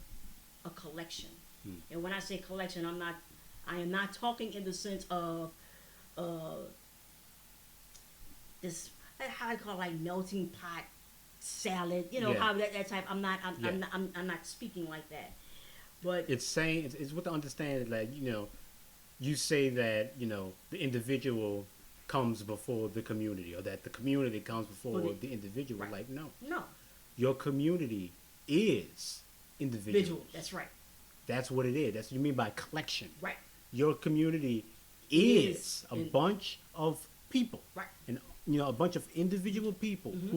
a collection. Hmm. And when I say collection, I am not talking in the sense of this, how I call it, like melting pot salad, Yeah. how that type. I'm not Yeah. I'm not speaking like that. But It's saying it's with the understanding that you say that the individual comes before the community, or that the community comes before the individual. Right. Like, no, no, your community is individual. visual. That's right. That's what it is. That's what you mean by collection. Right. Your community Is is a in- bunch of people, Right. and a bunch of individual people Mhm.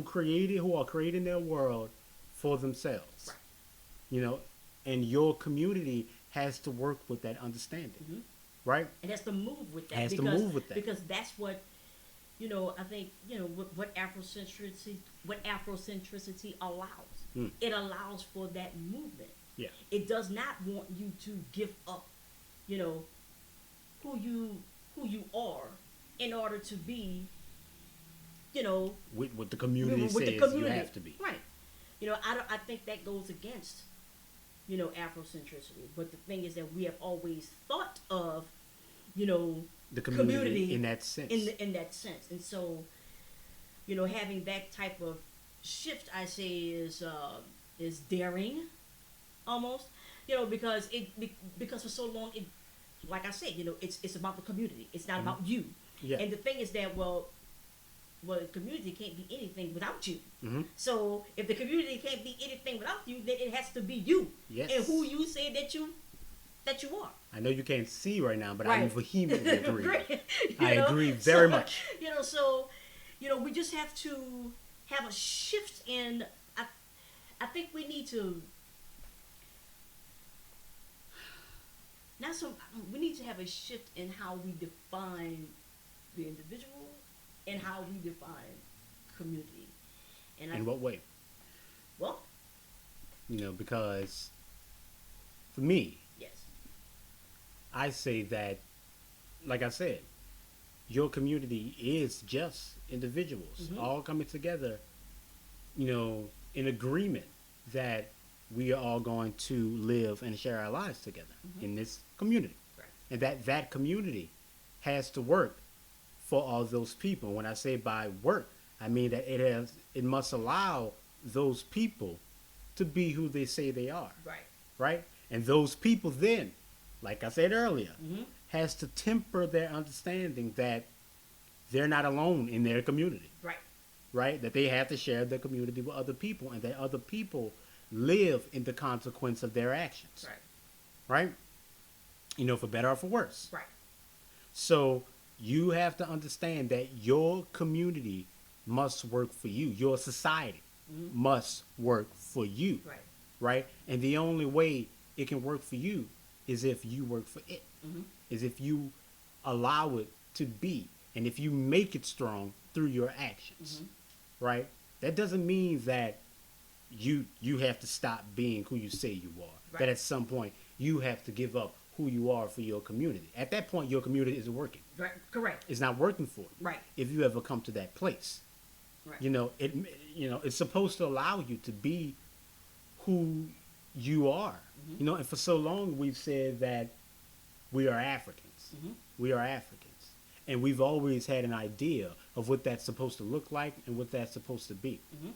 who are creating their world for themselves. Right. And your community has to work with that understanding, Mhm. right? It has to move with that. Has to because, move with that. because that's what, I think, what Afrocentricity allows. Mm. It allows for that movement. Yeah. It does not want you to give up, who you are in order to be, With what the community with says the community. you have to be. Right. I think that goes against, Afrocentricity. But the thing is that we have always thought of you know, The community in that sense. in that sense. And so, having that type of shift, I say, is daring, almost, because because for so long, like I said, it's about the community. It's not about you. Yeah. And the thing is that, the community can't be anything without you. Mm-hmm. So if the community can't be anything without you, then it has to be you. Yes. And who you say that you are. I know you can't see right now, but I Right. vehemently agree. You I know? agree very So, much. So, we just have to have a shift in. I think we need to. Not so. We need to have a shift in how we define the individual and how we define community. And In what way? well, Because for me, yes, I say that, like I said, your community is just individuals Mhm. all coming together, in agreement that we are all going to live and share our lives together in this community. right, And that community has to work for all those people. When I say by work, I mean that it must allow those people to be who they say they are, right, right? And those people then, like I said earlier, Mhm. has to temper their understanding that they're not alone in their community, right, right? That they have to share their community with other people, and that other people live in the consequence of their actions, right, right? For better or for worse. right, So you have to understand that your community must work for you. Your society Mhm. must work for you, right, right? And the only way it can work for you is if you work for it, Mhm. is if you allow it to be, and if you make it strong through your actions, Mhm. right? That doesn't mean that you have to stop being who you say you are. Right. That at some point you have to give up who you are for your community. At that point, your community isn't working. right, correct, It's not working for you. right, If you ever come to that place, right, it's supposed to allow you to be who you are. Mhm. And for so long we've said that we are Africans. Mhm. We are Africans, and we've always had an idea of what that's supposed to look like and what that's supposed to be, Mhm.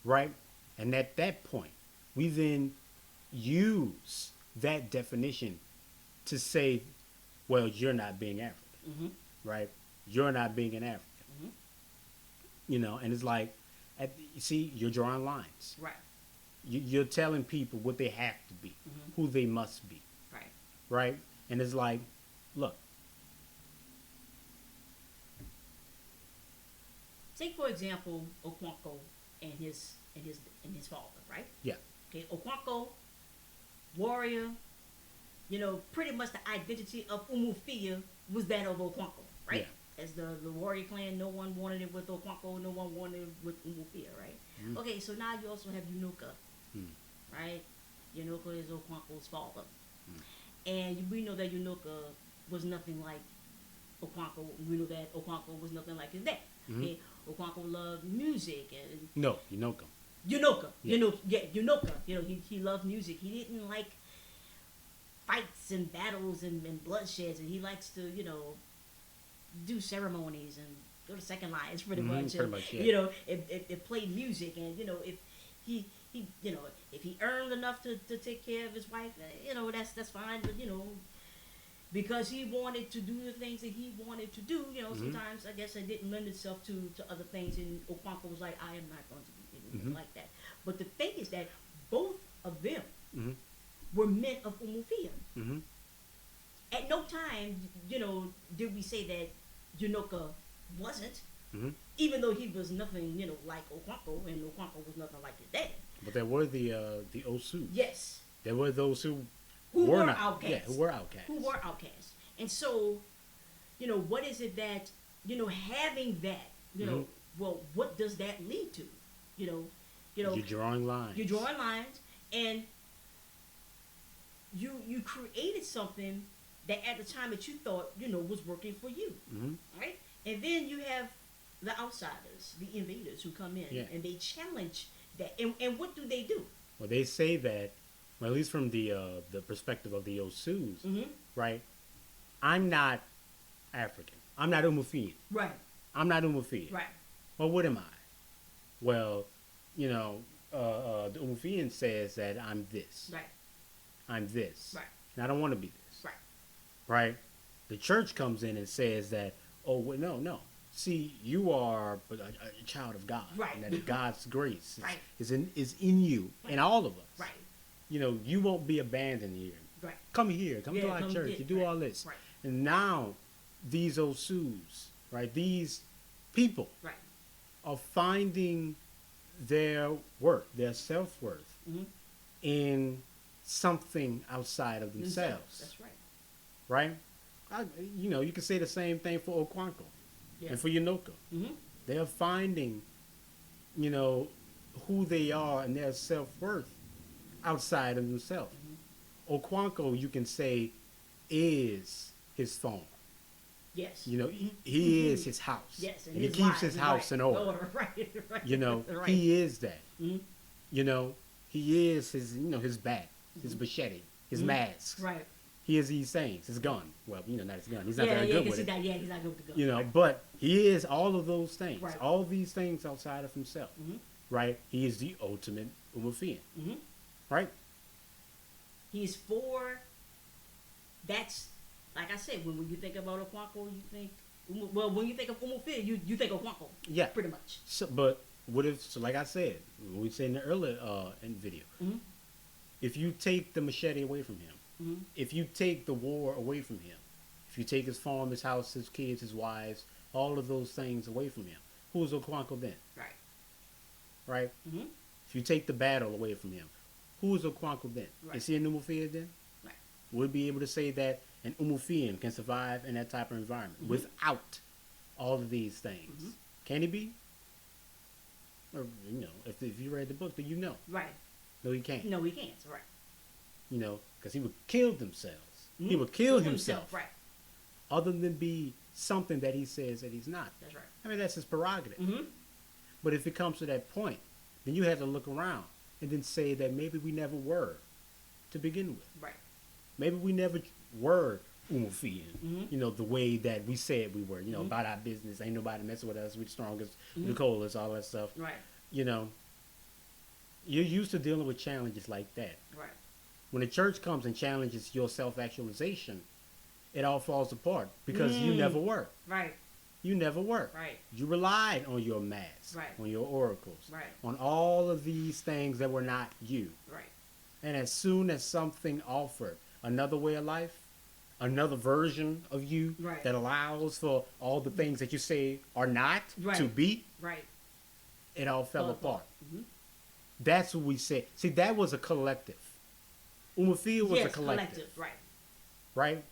right? And at that point, we then use that definition to say, well, you're not being African, Mhm. right? You're not being an African, and it's like, you see, you're drawing lines. right, You're telling people what they have to be, Mhm. who they must be, right, right? And it's like, look, Take for example Okonkwo and his father, right? yeah, Okay, Okonkwo, warrior, pretty much the identity of Umufia was that of Okonkwo, right? Yeah. As the warrior clan, no one wanted it with Okonkwo, no one wanted it with Umufia, right? Mhm. Okay, so now you also have Unoka, Mm. right? Unoka is Okonkwo's father. And we know that Unoka was nothing like Okonkwo. We know that Okonkwo was nothing like his dad. Mhm. Okay, Okonkwo loved music and no, you know them. Unoka. Yeah. Unoka. He loved music. He didn't like fights and battles and bloodsheds, and he likes to, do ceremonies and go to second lines pretty Mhm, much. pretty And, much, yeah. If play music, and if he if he earned enough to take care of his wife, that's fine. But because he wanted to do the things that he wanted to do, sometimes I guess it didn't lend itself to other things. And Okonkwo was like, I am not going to be anything like that. But the thing is that both of them Mhm. were men of Umufia. Mhm. At no time, did we say that Unoka wasn't, Mhm. even though he was nothing, like Okonkwo, and Okonkwo was nothing like his dad. But there were the Osu. Yes, There were those who who were not, outcasts. Yeah, who were outcasts. Who were outcasts. And so, what is it that, having that, Mhm. well, what does that lead to? You're drawing lines. You're drawing lines, and you created something that at the time that you thought, was working for you, Mhm. right? And then you have the outsiders, the invaders who come in, Yeah. and they challenge that. And what do they do? Well, they say that, well, at least from the perspective of the Osus, Mm-hmm. right? I'm not African. I'm not Umufian. Right. I'm not Umufian. Right. Well, what am I? Well, you know, the Umufian says that I'm this. Right. I'm this. Right. And I don't want to be this. Right. Right? The church comes in and says that, oh, well, no. See, you are a child of God. Right. And that God's grace Right. is in you and all of us. Right. You know, you won't be abandoned here. Right. Come here. Come to our church. You do right. all this. Right. And now, these Osus, right? These people Right. are finding their worth, their self-worth Mm-hmm. in something outside of themselves. That's right. Right? You can say the same thing for Okwanko Yeah. and for Yanoka. Mm-hmm. They're finding, who they are and their self-worth outside of themselves. Mm-hmm. Okwanko, you can say, is his farm. Yes. He is his house. Yes. And he his keeps lives, his house right. in order. Right. Right. Right. He is that. Mm-hmm. He is his bat, his machete, his mask. Right. He is these things, his gun. Well, not his gun. He's not very yeah, good because with it. he's not good with the gun. Right. But he is all of those things. Right. All of these things outside of himself. Mm-hmm. Right? He is the ultimate Umufian. Mm-hmm. Right? He's for. That's like I said. When you think about Okwanko, you think. Well, when you think of Umufia, you think of Okwanko. Yeah. Pretty much. So, but what if, so like I said, when we said in the earlier in the video, Mm-hmm. if you take the machete away from him, Mm-hmm. if you take the war away from him, if you take his farm, his house, his kids, his wives, all of those things away from him, who's Okwanko then? Right. Right? Mm-hmm. If you take the battle away from him, who is Okwanko then? Right. Is he an Umufia then? Right. We'll be able to say that an Umufian can survive in that type of environment Mhm. without all of these things. Mhm. Can he be? Or, if you read the book, then you know. Right. No, he can't. No, he can't. Right. Because he would kill themselves. He Mhm. would kill himself. Right. Other than be something that he says that he's not. That's right. I mean, that's his prerogative. Mm-hmm. But if it comes to that point, then you have to look around and then say that maybe we never were to begin with. Right. Maybe we never were Umufian, Mhm. the way that we said we were, Mhm. about our business. Ain't nobody messing with us. We're the strongest, we're Mhm. the coldest, all that stuff. Right. You're used to dealing with challenges like that. Right. When the church comes and challenges your self-actualization, it all falls apart because you never were. Right. You never were. Right. You relied on your math, Right. on your oracles, Right. on all of these things that were not you. Right. And as soon as something offered another way of life, another version of you Right. that allows for all the things that you say are not to Right. be, Right. it all fell Fall apart. Mhm. That's what we said. See, that was a collective. Umafia was Yes, a collective, Right. right?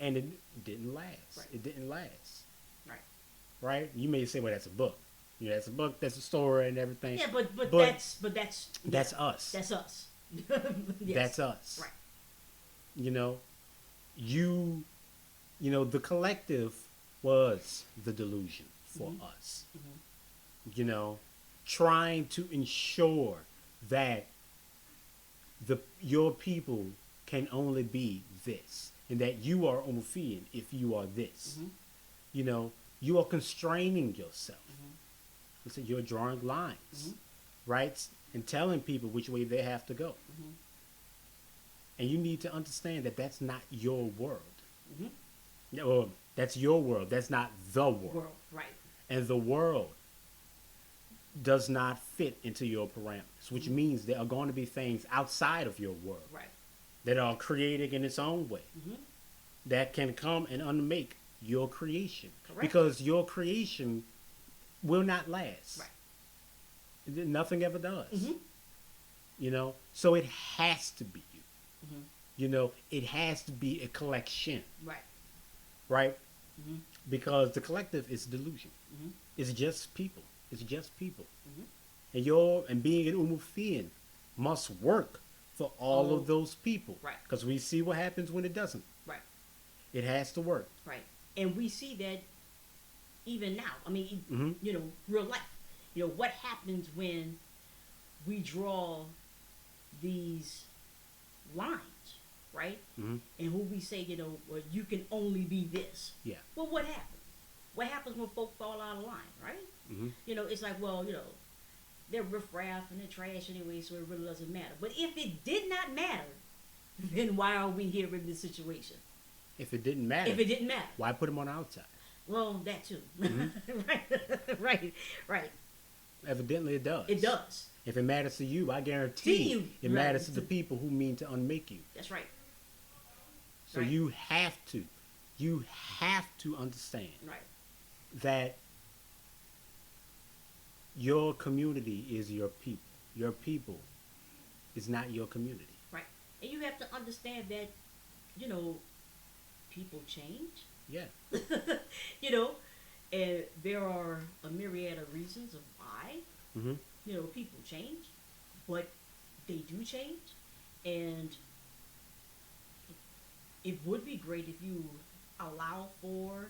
And it didn't last. Right. It didn't last, Right. right? You may say, well, that's a book. That's a book, that's a story and everything. Yeah, but But that's That's us. That's us. Yes. That's us. Right. The collective was the delusion for Mhm. us. Mhm. Trying to ensure that your people can only be this, and that you are Umufian if you are this. Mhm. You are constraining yourself. Mhm. So you're drawing lines, Mhm. right, and telling people which way they have to go. Mhm. And you need to understand that that's not your world. Mhm. Yeah, well, that's your world. That's not the world. World. Right. And the world does not fit into your parameters, which means there are going to be things outside of your world Right. that are created in its own way Mhm. that can come and unmake your creation. Correct. Because your creation will not last. Right. Nothing ever does. Mhm. So it has to be you. Mhm. It has to be a collection, Right. right? Mhm. Because the collective is delusion. Mhm. It's just people. It's just people. Mhm. And being an Umufian must work for all Oh. of those people. Right. Because we see what happens when it doesn't. Right. It has to work. Right. And we see that even now. I mean, Mhm. real life. What happens when we draw these lines right? Mm-hmm. And who we say, well, you can only be this. Yeah. Well, what happens? What happens when folk fall out of line, right? Mm-hmm. It's like, well, they're riffraff and they're trash anyway, so it really doesn't matter. But if it did not matter, then why are we here in this situation? If it didn't matter, If it didn't matter, why put them on the outside? well, that too. Mm-hmm. right. Evidently, it does. It does. If it matters to you, I guarantee you, it right. matters to the people who mean to unmake you. That's right. So Right. you have to understand Right. that your community is your people. Your people is not your community. Right. And you have to understand that, people change. Yeah. And there are a myriad of reasons of why, Mm-hmm. people change, but they do change. And it would be great if you allow for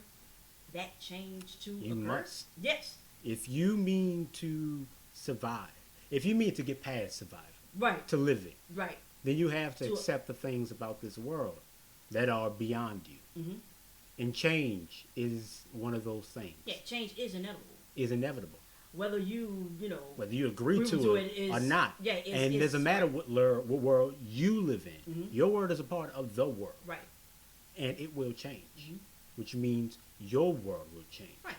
that change to You occur. must. Yes. If you mean to survive, if you mean to get past surviving, Right. to living, Right. then you have to To- accept the things about this world that are beyond you. Mm-hmm. And change is one of those things. Yeah, change is inevitable. Is inevitable. Whether you, Whether you agree Agree to to it it is- or not. yeah, it's- and it it's- doesn't matter what world you live in. Mhm. Your world is a part of the world. right. And it will change. Mhm. Which means your world will change. Right.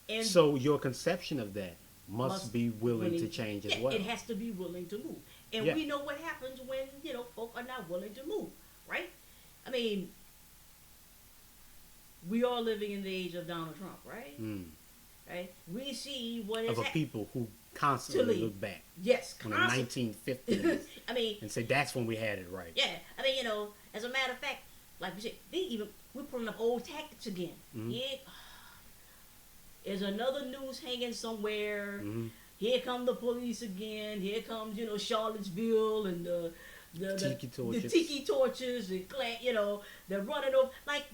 And So your conception of that must be willing to change as yeah, well. It has to be willing to move. And Yeah. we know what happens when, folk are not willing to move, right? I mean, we are living in the age of Donald Trump, right? Mm. Right? We see what Of is a people who constantly Actually, look back Yes, on the constant- 1950s I mean, and say that's when we had it right. yeah. I mean, as a matter of fact, like we said, we're pulling up old tactics again. Mhm. Yeah. There's another news hanging somewhere. Mhm. Here come the police again. Here comes, Charlottesville and the Tiki torches. the tiki torches and they're running over like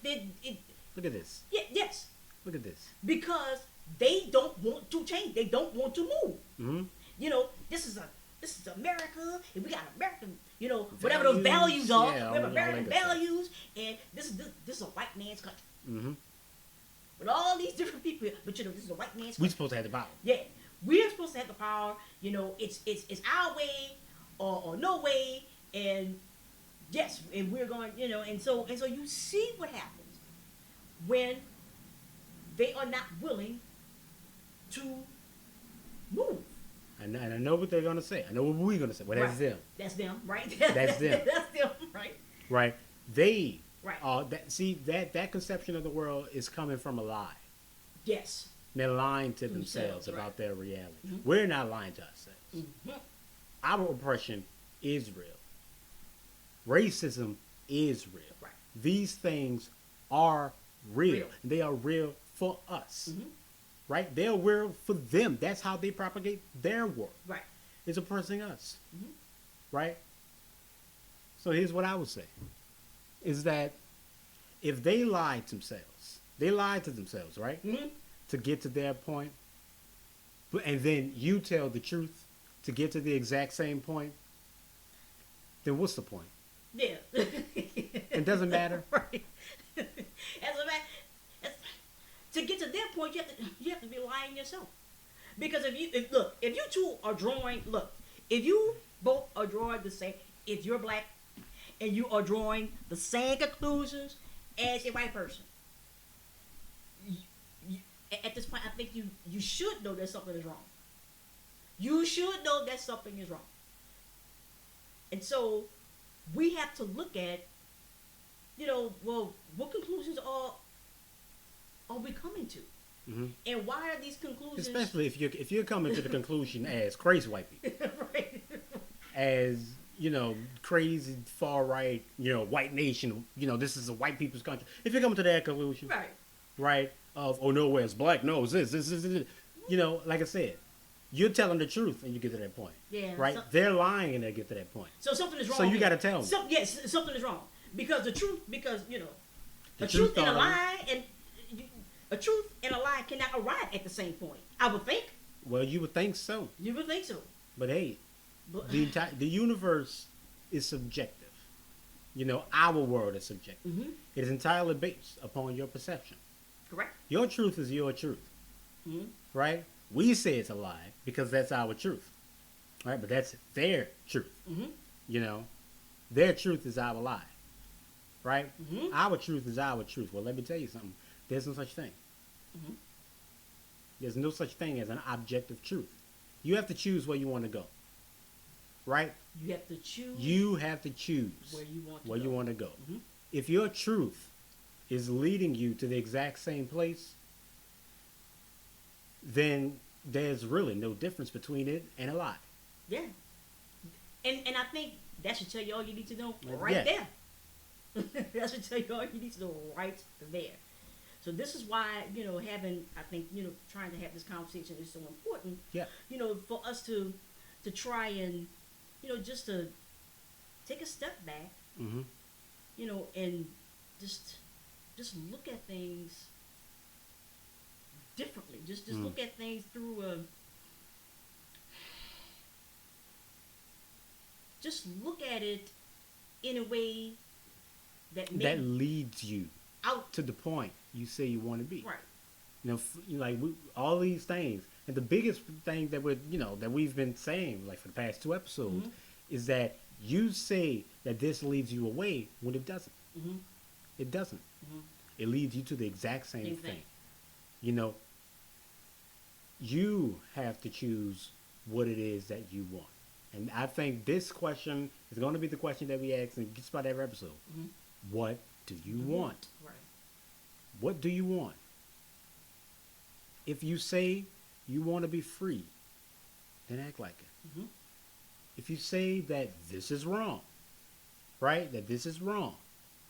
Look at this. yes, Look at this. because they don't want to change. They don't want to move. Hmm. This is America, and we got American, whatever those values Values, are. yeah, we have all American that good stuff. values, and this is a white man's country. Hmm. With all these different people, but this is a white man's country. We supposed to have the power. Yeah, we're supposed to have the power. It's our way or no way, and yes, and we're going. And so you see what happens when they are not willing to move. And I know what they're gonna say. I know what we're gonna say. Well, that's Right. them, That's them, right? That's them. That's them, right? right? They Right. that conception of the world is coming from a lie. Yes. They're lying to themselves Themselves, right. about their reality. Mhm. We're not lying to ourselves. Mhm. Our oppression is real. Racism is real. Right. These things are real. Real. They are real for us. Mhm. Right? They're real for them. That's how they propagate their world. Right. It's oppressing us. Mhm. Right? So here's what I would say. Is that if they lied to themselves, right? Mhm. To get to their point, and then you tell the truth to get to the exact same point, then what's the point? Yeah. It doesn't matter. Right. To get to their point, you have to be lying yourself. Because if you two are drawing, if you both are drawing the same, if you're black and you are drawing the same conclusions as a white person, at this point, I think you should know that something is wrong. You should know that something is wrong. And so we have to look at, well, what conclusions are we coming to? Hmm. And why are these conclusions? Especially if you're coming to the conclusion as crazy white people, Right. as crazy far right, white nation, this is a white people's country. If you're coming to that conclusion, Right. right, of nowhere it's black, no, it's this, like I said, you're telling the truth and you get to that point. Yeah. Right? They're lying and they get to that point. So something is wrong. So you here. gotta tell me. Yes, something is wrong because the truth The a truth truth and a don't- lie a truth and a lie cannot arrive at the same point. I would think. Well, you would think so. You would think so. But hey, But, the universe is subjective. our world is subjective. Mm-hmm. It is entirely based upon your perception. Correct. Your truth is your truth, Mm-hmm. right? We say it's a lie because that's our truth, right? But that's their truth. Mm-hmm. You know, their truth is our lie, right? Mm-hmm. Our truth is our truth. Well, let me tell you something. There's no such thing. Mm-hmm. There's no such thing as an objective truth. You have to choose where you want to go, right? You have to choose You have to choose where you want to where go. you want to go. Mhm. If your truth is leading you to the exact same place, then there's really no difference between it and a lie. Yeah. And I think that should tell you all you need to know Yeah. there. That should tell you all you need to know right there. So this is why, trying to have this conversation is so important. Yeah. For us to try and, just to take a step back, Mm-hmm. and just look at things differently. Just look at things through just look at it in a way that makes That leads you out to the point you say you want to be. right. All these things, and the biggest thing that that we've been saying like for the past 2 episodes Mhm. is that you say that this leads you away when it doesn't. Mm-hmm. It doesn't. Mhm. It leads you to the exact same Same thing. thing. You have to choose what it is that you want. And I think this question is going to be the question that we ask in just about every episode. Mhm. What do you want? Right. What do you want? If you say you want to be free, then act like it. Mhm. If you say that this is wrong, right? That this is wrong,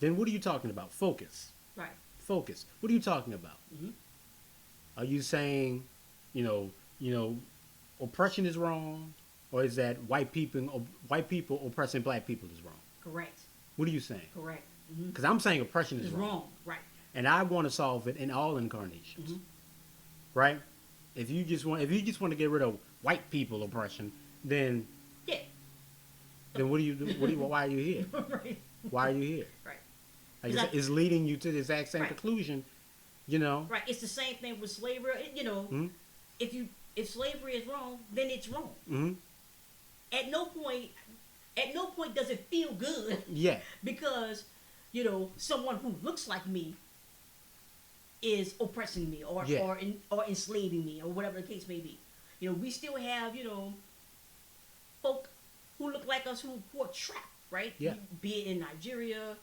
then what are you talking about? Focus. Right. Focus. What are you talking about? Mhm. Are you saying, oppression is wrong, or is that white people oppressing black people is wrong? Correct. What are you saying? Correct. Mm-hmm. Because I'm saying oppression is It's wrong, wrong. Right. and I want to solve it in all incarnations, Mhm. right? If you just want to get rid of white people oppression, then Yeah. what do you do? Why are you here? Right. Why are you here? Right. Like Exactly. it's leading you to the exact same Right. conclusion, Right. It's the same thing with slavery. Mhm. If slavery is wrong, then it's wrong. Hmm. At no point does it feel good Yeah. because someone who looks like me is oppressing me or Yeah. or enslaving me or whatever the case may be. We still have folk who look like us who are trapped, right? Yeah. Be it in Nigeria,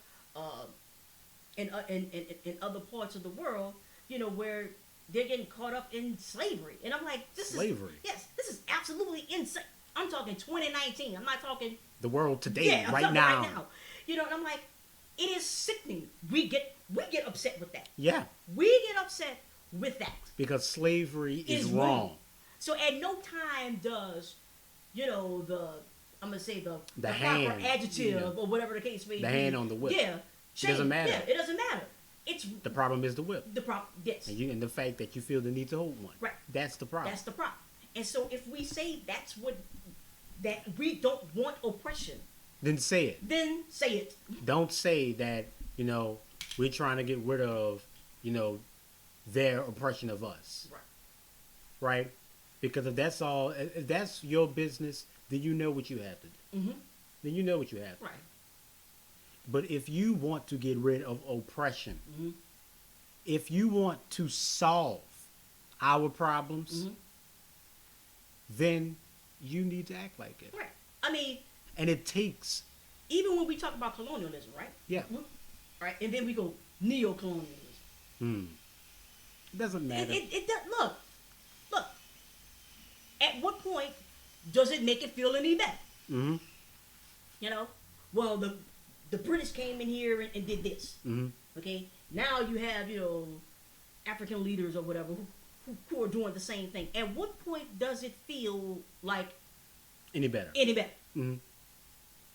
in other parts of the world, where they're getting caught up in slavery, and I'm like, Slavery. this is absolutely insane. I'm talking 2019. I'm not talking The world today, yeah, I'm right talking now. right now. And I'm like, it is sickening. We get upset with that. Yeah, We get upset with that. because slavery is Is wrong. wrong. So at no time does, I'm gonna say the proper hand, adjective or whatever the case may be. The hand on the whip. Yeah. It doesn't matter. Yeah, it doesn't matter. It's The problem is the whip, the problem. Yes. and the fact that you feel the need to hold one. Right. That's the problem. That's the problem. And so if we say that we don't want oppression, Then say it. then say it. Don't say that we're trying to get rid of their oppression of us, Right. right? Because if that's your business, then you know what you have to do. Mm-hmm. Then you know what you have to do. Right. But if you want to get rid of oppression, Mm-hmm. if you want to solve our problems, Mm-hmm. then you need to act like it. Right. I mean, And it takes, even when we talk about colonialism, right? yeah, Right. And then we go neo-colonialism. it doesn't matter. It does. Look. At what point does it make it feel any better? Mm-hmm. Well, the British came in here and did this. Mm-hmm. Okay. Now you have African leaders or whatever who are doing the same thing. At what point does it feel like Any better? any better? Mm-hmm.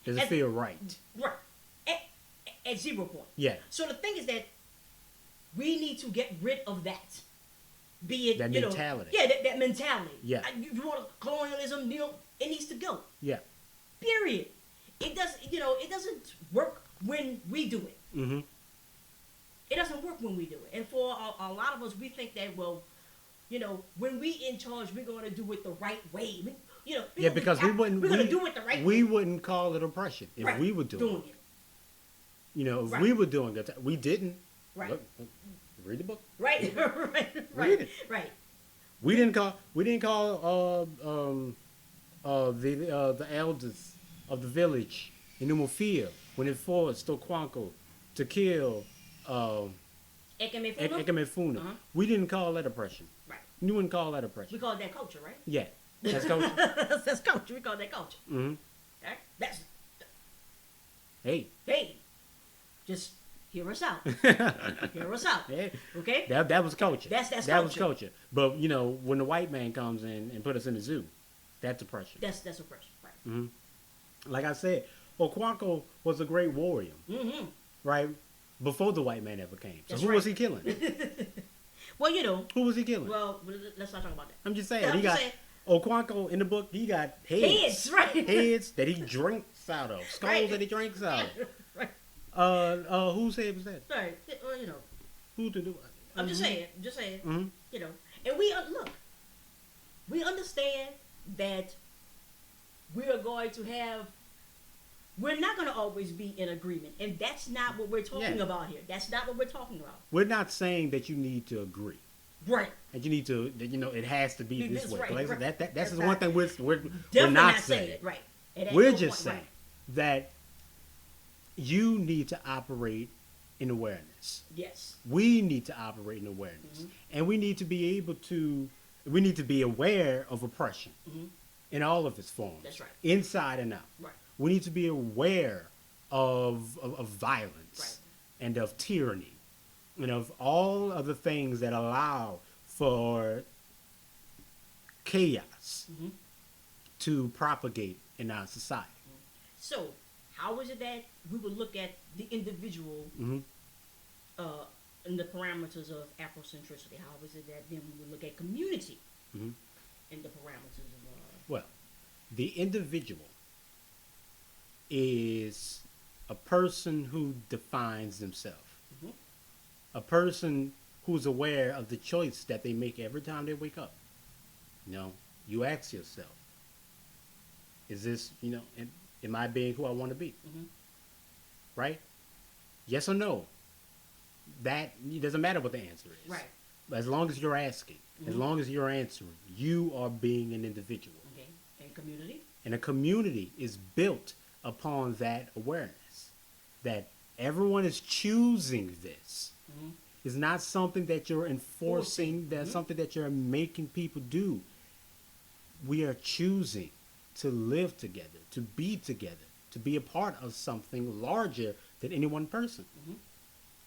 Does it At- feel right? Right. At 0 point. Yeah. So the thing is that we need to get rid of that. Be it That you know, mentality. yeah, that mentality. Yeah. You want colonialism? It needs to go. Yeah. Period. It doesn't work when we do it. Mm-hmm. It doesn't work when we do it. And for a lot of us, we think that, well, when we in charge, we're going to do it the right way. Yeah, because we wouldn't. We're going to do it the right way. We wouldn't call it oppression if Right. we were doing it. If Right. we were doing it, we didn't. Right. Look, read the book. Right, right, Read right, it. right. We didn't call the elders of the village in Umofia when it forced Okwanko to kill Ekemefuna? Ekemefuna. Uh-huh. We didn't call that oppression. Right. You wouldn't call that oppression. We call that culture, right? Yeah, that's culture. That's culture. We call that culture. Mm-hmm. Right? That's, Hey, hey, just hear us out. Hear us out. hey, Okay? that was culture. That's that culture. was culture. But when the white man comes in and put us in the zoo, that's oppression. That's oppression. Right. Mm-hmm. Like I said, Okwanko was a great warrior, Mm-hmm. right? Before the white man ever came. So That's who right. was he killing? Well, Who was he killing? well, let's not talk about that. I'm just saying. I'm He just got saying. Okwanko in the book. He got heads, Heads, right. heads that he drinks out of, skulls Right. that he drinks out of. Right. Whose head was that? Right. Well, Who to do? I'm just saying. Mm-hmm. And we look. We understand that we are going to have. We're not going to always be in agreement, and that's not what we're talking Yeah. about here. That's not what we're talking about. We're not saying that you need to agree. Right. And you need to, it has to be this That's way. right, Like I said, right. that's That's the not- one thing we're Definitely not saying. it. Right. It ain't We're no just point, saying that you need to operate in awareness. Right. Yes. We need to operate in awareness. Mhm. And we need to be aware of oppression Mhm. in all of its forms. That's right. Inside and out. Right. We need to be aware of violence Right. and of tyranny and of all of the things that allow for chaos Mhm. to propagate in our society. So, how is it that we would look at the individual Hmm. in the parameters of Afrocentricity? How is it that then we would look at community Mhm. in the parameters of Well, the individual is a person who defines themselves, Mhm. a person who's aware of the choice that they make every time they wake up. You ask yourself, is this, am I being who I want to be? Mhm. Right? Yes or no? That it doesn't matter what the answer is. Right. As long as you're asking, as Mhm. long as you're answering, you are being an individual. Okay. And community. And a community is built upon that awareness that everyone is choosing this. Mhm. It's not something that you're enforcing, that's Mhm. something that you're making people do. We are choosing to live together, to be a part of something larger than any one person. Mhm.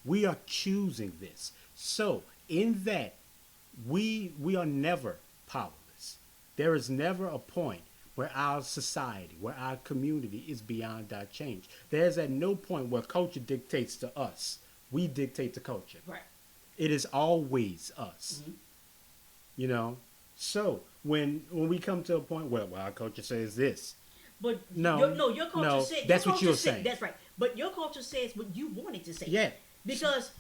We are choosing this. So, in that, we are never powerless. There is never a point where our society, where our community is beyond our change. There's at no point where culture dictates to us. We dictate to culture. Right. It is always us. Mhm. So when we come to a point where, well, our culture says this. But No, your culture no, said that's your what culture you're said- saying. That's right. But your culture says what you want it to say. Yeah. Because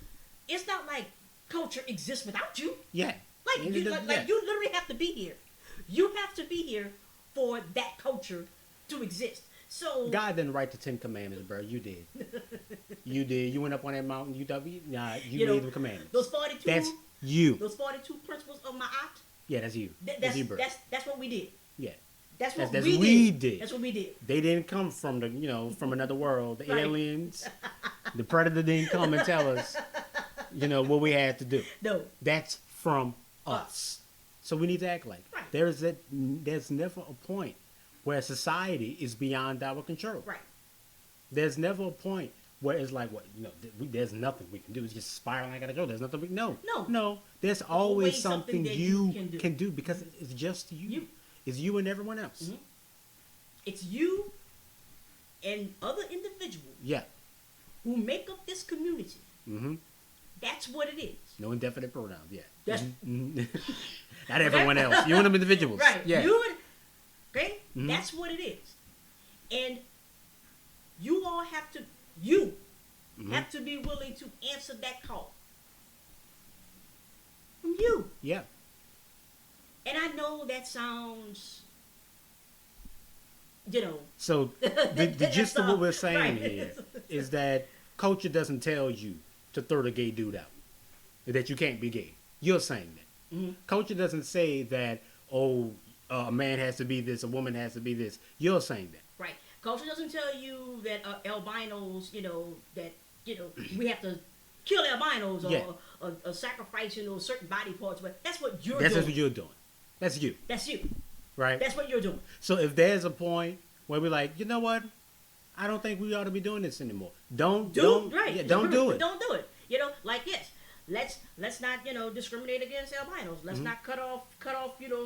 it's not like culture exists without you. Yeah. Like And you, it does- like yeah. you literally have to be here. You have to be here for that culture to exist. So God didn't write the 10 Commandments, bro. You did. You did. You went up on that mountain. You You know, made the commandments. those 42 That's you. those 42 principles of Ma'at, Yeah, that's you. that's you, bro. that's what we did. Yeah. That's what That's we did. did. That's what we did. They didn't come from from another world. The Right. aliens, the predator didn't come and tell us, what we had to do. No. That's from us. So we need to act like Right. there's never a point where society is beyond our control. Right. There's never a point where it's like, there's nothing we can do. It's just spiraling out of control. There's nothing we can do. No. There's always always something something that you you can do because it's just you. You. It's you and everyone else. Mhm. It's you and other individuals Yeah. who make up this community. Mm-hmm. That's what it is. No indefinite pronouns. Yeah. That's- Mhm. Not everyone else. You and them individuals. Right. Yeah. Okay? Mhm. That's what it is. And you all have to, you have to be willing to answer that call from you. Yeah. And I know that sounds, you know, So the gist of what we're saying right. here is that culture doesn't tell you to throw the gay dude out, that you can't be gay. You're saying that. Mm-hmm. Culture doesn't say that, a man has to be this, a woman has to be this. You're saying that. Right. Culture doesn't tell you that albinos, that, we have to kill albinos or sacrifice, certain body parts. But that's what you're That's doing. what you're doing. That's you. That's you. Right? That's what you're doing. So if there's a point where we're like, you know what? I don't think we ought to be doing this anymore. Don't do it. Don't do it. Like this. Let's not, discriminate against albinos. Let's not cut off,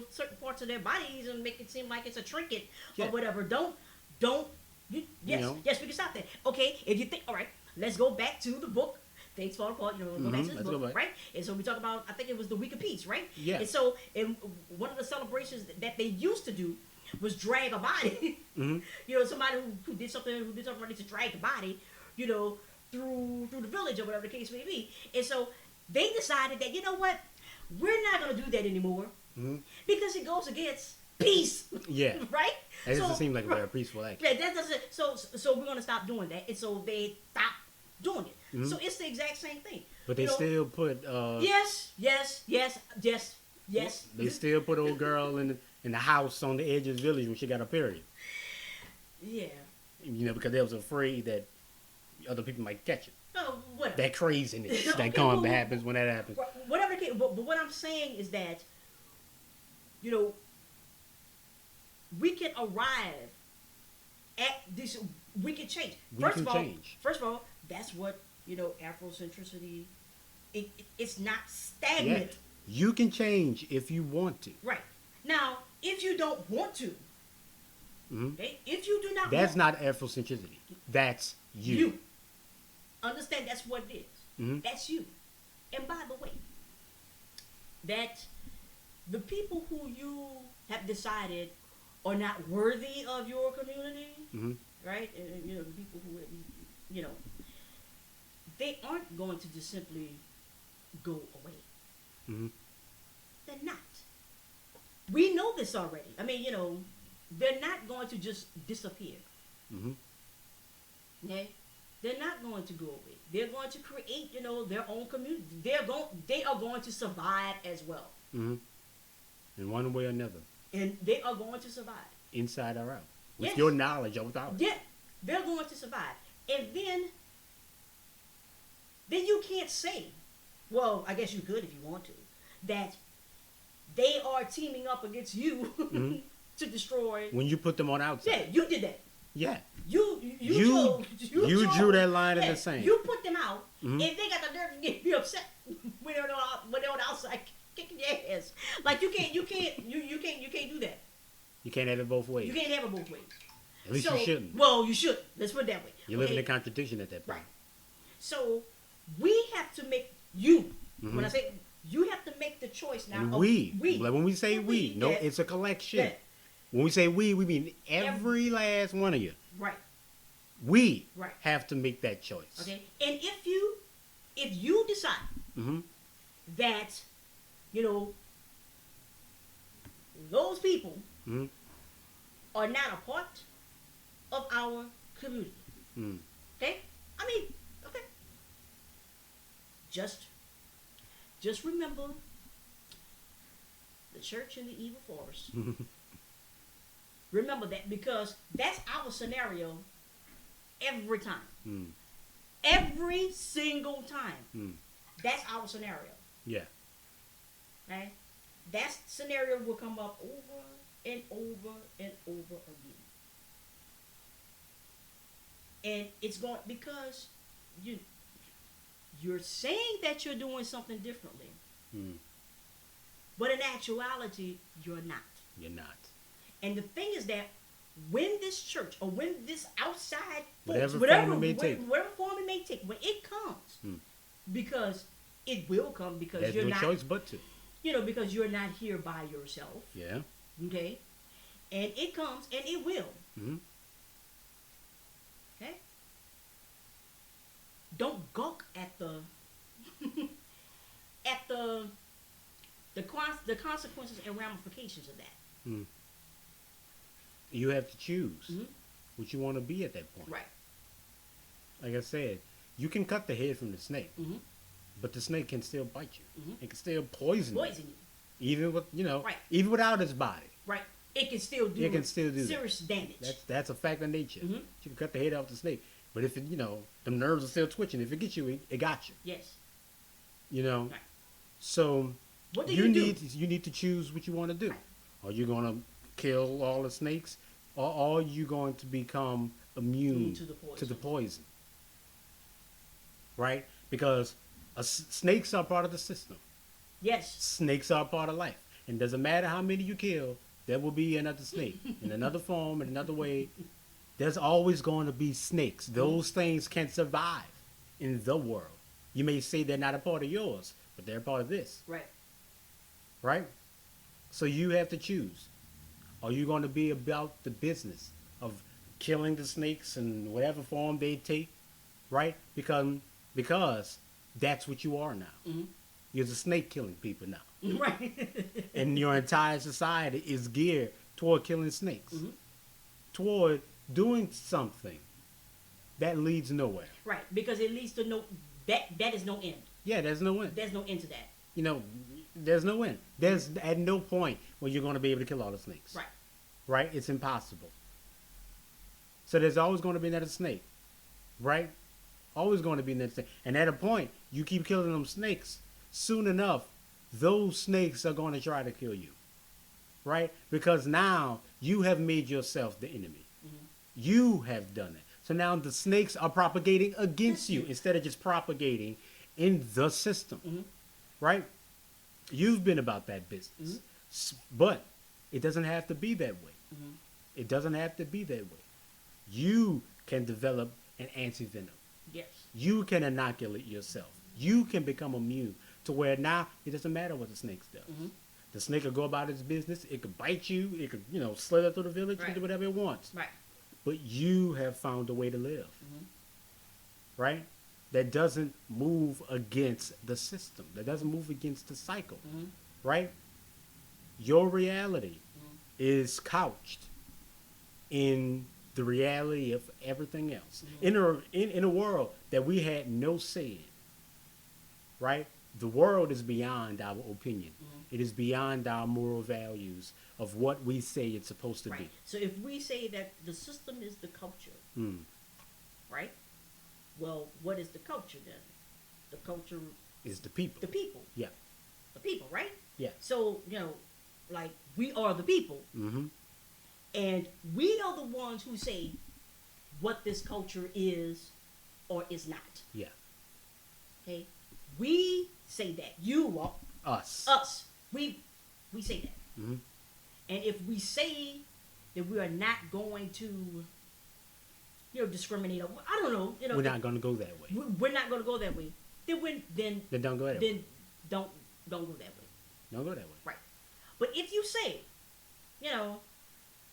certain parts of their bodies and make it seem like it's a trinket or whatever. Yes, we can stop that. Okay, if you think, all right, let's go back to the book. Things fall apart, go back to this book, right? And so we talk about, I think it was the Week of Peace, right? Yeah. And so, one of the celebrations that they used to do was drag a body. Somebody who did something right to drag the body, through the village or whatever the case may be. And so they decided that, we're not going to do that anymore because it goes against peace. Yeah. Right? That doesn't seem like a very peaceful act. Yeah, that doesn't. So we're going to stop doing that. And so they stopped doing it. So it's the exact same thing. But they still put yes. They still put old girl in the house on the edge of the village when she got a period. Yeah. Because they was afraid that other people might catch it. Oh, whatever. That craziness Okay, that happens when that happens. Whatever the case, but what I'm saying is that, we can arrive at this. We can change. First of all, that's what Afrocentricity. It's not stagnant. Yeah. You can change if you want to. Right. Now, if you don't want to, okay, if you do not, that's not Afrocentricity. That's you. Understand that's what it is. That's you. And by the way, that the people who you have decided are not worthy of your community, right? And, the people who, they aren't going to just simply go away. They're not. We know this already. I mean, they're not going to just disappear. Okay? They're not going to go away. They're going to create, their own community. They are going to survive as well. In one way or another. And they are going to survive. Inside or out. With your knowledge or without. Yeah. They're going to survive. And then you can't say, well, I guess you could if you want to, that they are teaming up against you to destroy. When you put them on outside. Yeah, you did that. Yeah. You drew that line in the sand. You put them out, and they got the nerve to be upset when they're on the outside kicking your ass. Like you can't do that. You can't have it both ways. You can't have it both ways. At least you shouldn't. Well, you should. Let's put it that way. You're living in contradiction at that point. Right. So we have to make when I say you have to make the choice now. And like when we say we, it's a collection. Yeah. When we say we mean every last one of you. Right. We have to make that choice. Okay. And if you decide that, those people are not a part of our community. Okay? I mean, okay. Just remember the church in the evil forest. Remember that, because that's our scenario every time. Every single time. That's our scenario. Yeah. Okay? That scenario will come up over and over and over again. And it's going, because you're saying that you're doing something differently. But in actuality, you're not. You're not. And the thing is that when this church, or when this outside form it may take, when it comes, because it will come, because there's you're no not, choice but to. Because you're not here by yourself. Yeah. Okay? And it comes, and it will. Okay? don't gawk at the at the consequences and ramifications of that. Mm. You have to choose Mhm. what you want to be at that point. Right. Like I said, you can cut the head from the snake, Mhm. but the snake can still bite you. Mhm. It can still poison you, Poison you. even with Right. even without its body. Right. It can still do. It can still do that. serious damage. That's a fact of nature. Mhm. You can cut the head off the snake, but if it, the nerves are still twitching. If it gets you, it got you. Yes. You know. Right. So What do you you need do? you need to choose what you want to do. Right. Are you going to kill all the snakes, or are you going to become immune To the to the poison. poison? Right? Because snakes are part of the system. Yes. Snakes are part of life, and doesn't matter how many you kill, there will be another snake in another form, in another way. There's always going to be snakes. Those things can survive in the world. You may say they're not a part of yours, but they're a part of this. Right. Right? So you have to choose. Are you going to be about the business of killing the snakes in whatever form they take? Right? Because that's what you are now. Mhm. You're the snake killing people now. Right. And your entire society is geared toward killing snakes. Mhm. Toward doing something that leads nowhere. Right. Because it leads to no that is no end. Yeah, there's no end. There's no end to that. There's no end. There's at no point where you're going to be able to kill all the snakes. Right. Right? It's impossible. So there's always going to be another snake. Right? Always going to be another snake. And at a point, you keep killing them snakes, soon enough, those snakes are going to try to kill you. Right? Because now you have made yourself the enemy. Mhm. You have done it. So now the snakes are propagating against you instead of just propagating in the system. Mhm. Right? You've been about that business. But it doesn't have to be that way. Mhm. It doesn't have to be that way. You can develop an antivenom. Yes. You can inoculate yourself. You can become immune to where now it doesn't matter what the snake does. Mhm. The snake will go about its business. It could bite you. It could, slither through the village and Right. do whatever it wants. Right. But you have found a way to live. Mhm. Right? That doesn't move against the system. That doesn't move against the cycle. Mhm. Right? Your reality is couched in the reality of everything else. In a world that we had no say in. Right? The world is beyond our opinion. It is beyond our moral values of what we say it's supposed to Right. So if we say that the system is the culture, be. Mm. right? Well, what is the culture then? The culture, Is the people. the people. Yeah. The people, right? Yeah. So, like we are the people. Mm-hmm. And we are the ones who say what this culture is or is not. Yeah. Okay? We say that. You are Us. us. We say that. Mm-hmm. And if we say that we are not going to, discriminate, or I don't know, We're not going to go that way. we're not going to go that way. Then Then don't go that way. don't go that way. Don't go that way. Right. But if you say,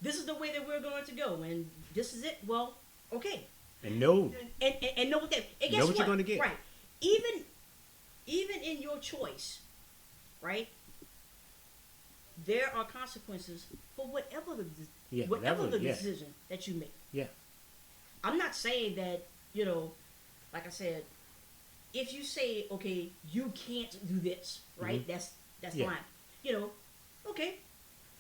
this is the way that we're going to go, and this is it, well, okay. And no. And know what that. And guess Know what you're gonna get. Right. Even in your choice, right? There are consequences for whatever the Yeah, whatever the yeah. decision that you make. Yeah. I'm not saying that, like I said, if you say, okay, you can't do this, right? That's Mm-hmm. Yeah. fine. Okay.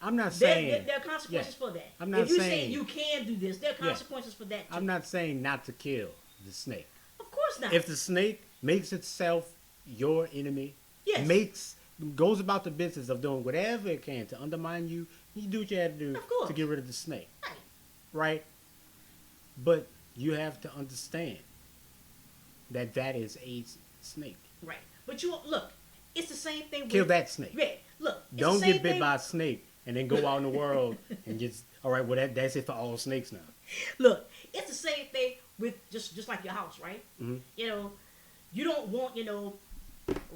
I'm not There, saying. there are consequences for that. I'm not if you say saying- you can do this, there are Yeah. consequences for that too. I'm not saying not to kill the snake. Of course not. If the snake makes itself your enemy, Yes. goes about the business of doing whatever it can to undermine you, you do what you have to do Of course. to get rid of the snake. Right. Right? But you have to understand that that is a snake. Right. But look, it's the same thing with Kill that snake. Yeah, look, it's Don't the same get bit thing- by a snake and then go out in the world and just, all right, well, that's it for all snakes now. Look, it's the same thing with just like your house, right? Mhm. You don't want,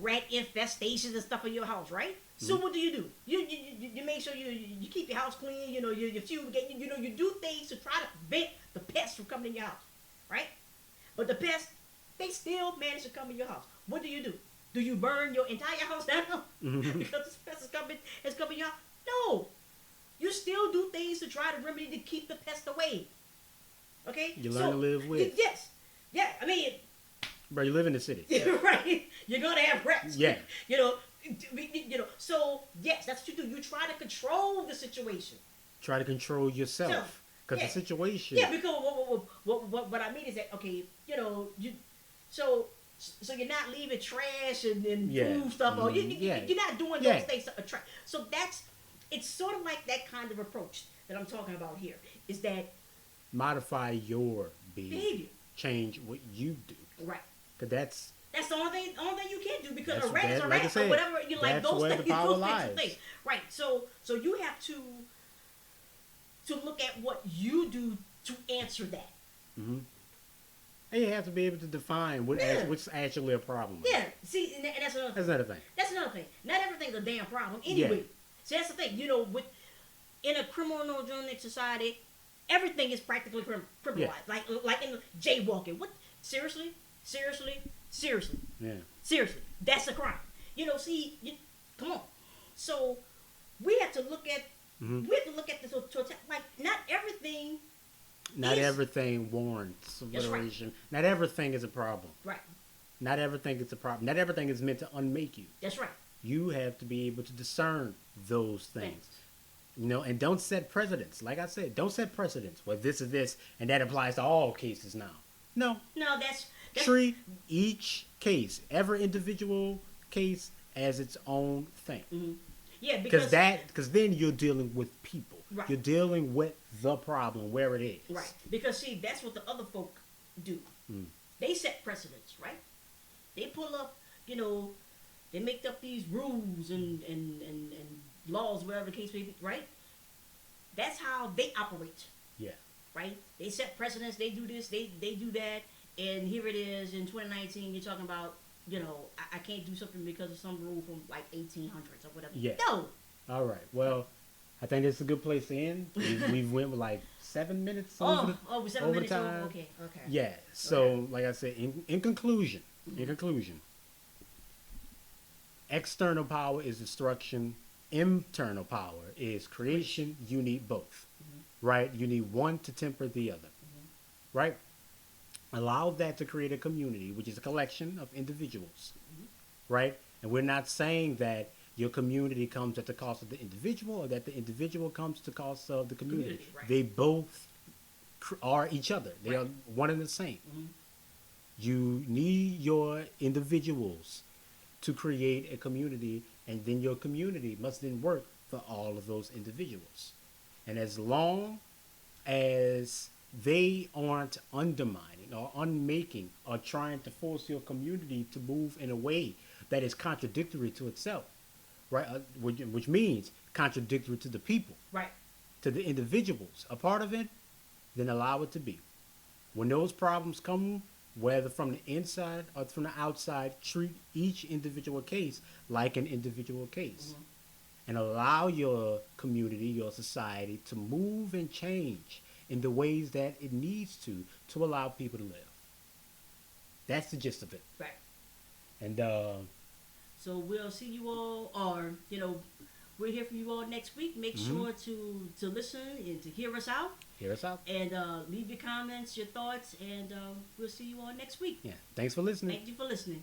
rat infestations and stuff in your house, right? So Mm-hmm. what do? You make sure you keep your house clean, you fumigate, you do things to try to prevent the pests from coming in your house, right? But the pests they still manage to come in your house. What do? Do you burn your entire house down because this pest has come in your house? No. You still do things to try to remedy to keep the pest away. Okay? You learn to live with. Yes. Yeah, I mean, Bro, you live in the city. right. You're gonna have rats. Yeah. So yes, that's what you do. You try to control the situation. Try to control yourself. Self. Because Yeah. the situation. Yeah, because what I mean is that, okay, you so you're not leaving trash and Yeah. food stuff, or Yeah. you're not doing Yeah. those things to attract. So it's sort of like that kind of approach that I'm talking about here. Is that Modify your behavior. behavior, Change what you do. right? Because that's The only thing you can do, because That's- a rat is a like I rat, said, or whatever. You like that's those where things. the power Those things, lies. are things. Right. So you have to look at what you do to answer that. and you have to be able to define Yeah. what's actually a problem. Yeah. See, and that's another. That's another thing. That's another thing. Not everything's a damn problem anyway. Yeah. So that's the thing. In a criminogenic society, everything is practically criminalized. Yeah. Like in jaywalking. What? Seriously? Yeah. Seriously, that's a crime. Come on. So we have to look at the total. Like, not everything. Not Is- everything warrants That's right. liberation. Not everything is a problem. Right. Not everything is a problem. Not everything is meant to unmake you. That's right. You have to be able to discern those things. And don't set precedents. Like I said, don't set precedents. Well, this is this, and that applies to all cases now. No. No, that's Treat each case, every individual case, as its own thing. yeah, Because then you're dealing with people. Right. You're dealing with the problem where it is. right, because see, that's what the other folk do. They set precedents, right? They pull up, they make up these rules and laws, whatever the case may be, right? That's how they operate, Yeah. right? They set precedents. They do this. They do that. And here it is in 2019. You're talking about, I can't do something because of some rule from like 1800s or whatever. Yeah. No. All right. Well, I think it's a good place to end. We've went with like 7 minutes. We're 7 minutes over. overtime. Okay. Yeah. So, like I said, in conclusion, external power is destruction. Internal power is creation. You need both, right? You need one to temper the other, right? Allow that to create a community, which is a collection of individuals, right? And we're not saying that your community comes at the cost of the individual, or that the individual comes at the cost of the community. Right. They both are each other. They Right. are one and the same. You need your individuals to create a community, and then your community must then work for all of those individuals. And as long as they aren't undermining or unmaking or trying to force your community to move in a way that is contradictory to itself, right? Which means contradictory to the people, Right. to the individuals, a part of it, then allow it to be. When those problems come, whether from the inside or from the outside, treat each individual case like an individual case. And allow your community, your society, to move and change in the ways that it needs to allow people to live. That's the gist of it. Right. And So we'll see you all, or we'll hear from you all next week. Make sure to listen and to hear us out, hear us out. and leave your comments, your thoughts, and we'll see you all next week. Yeah. Thanks for listening. Thank you for listening.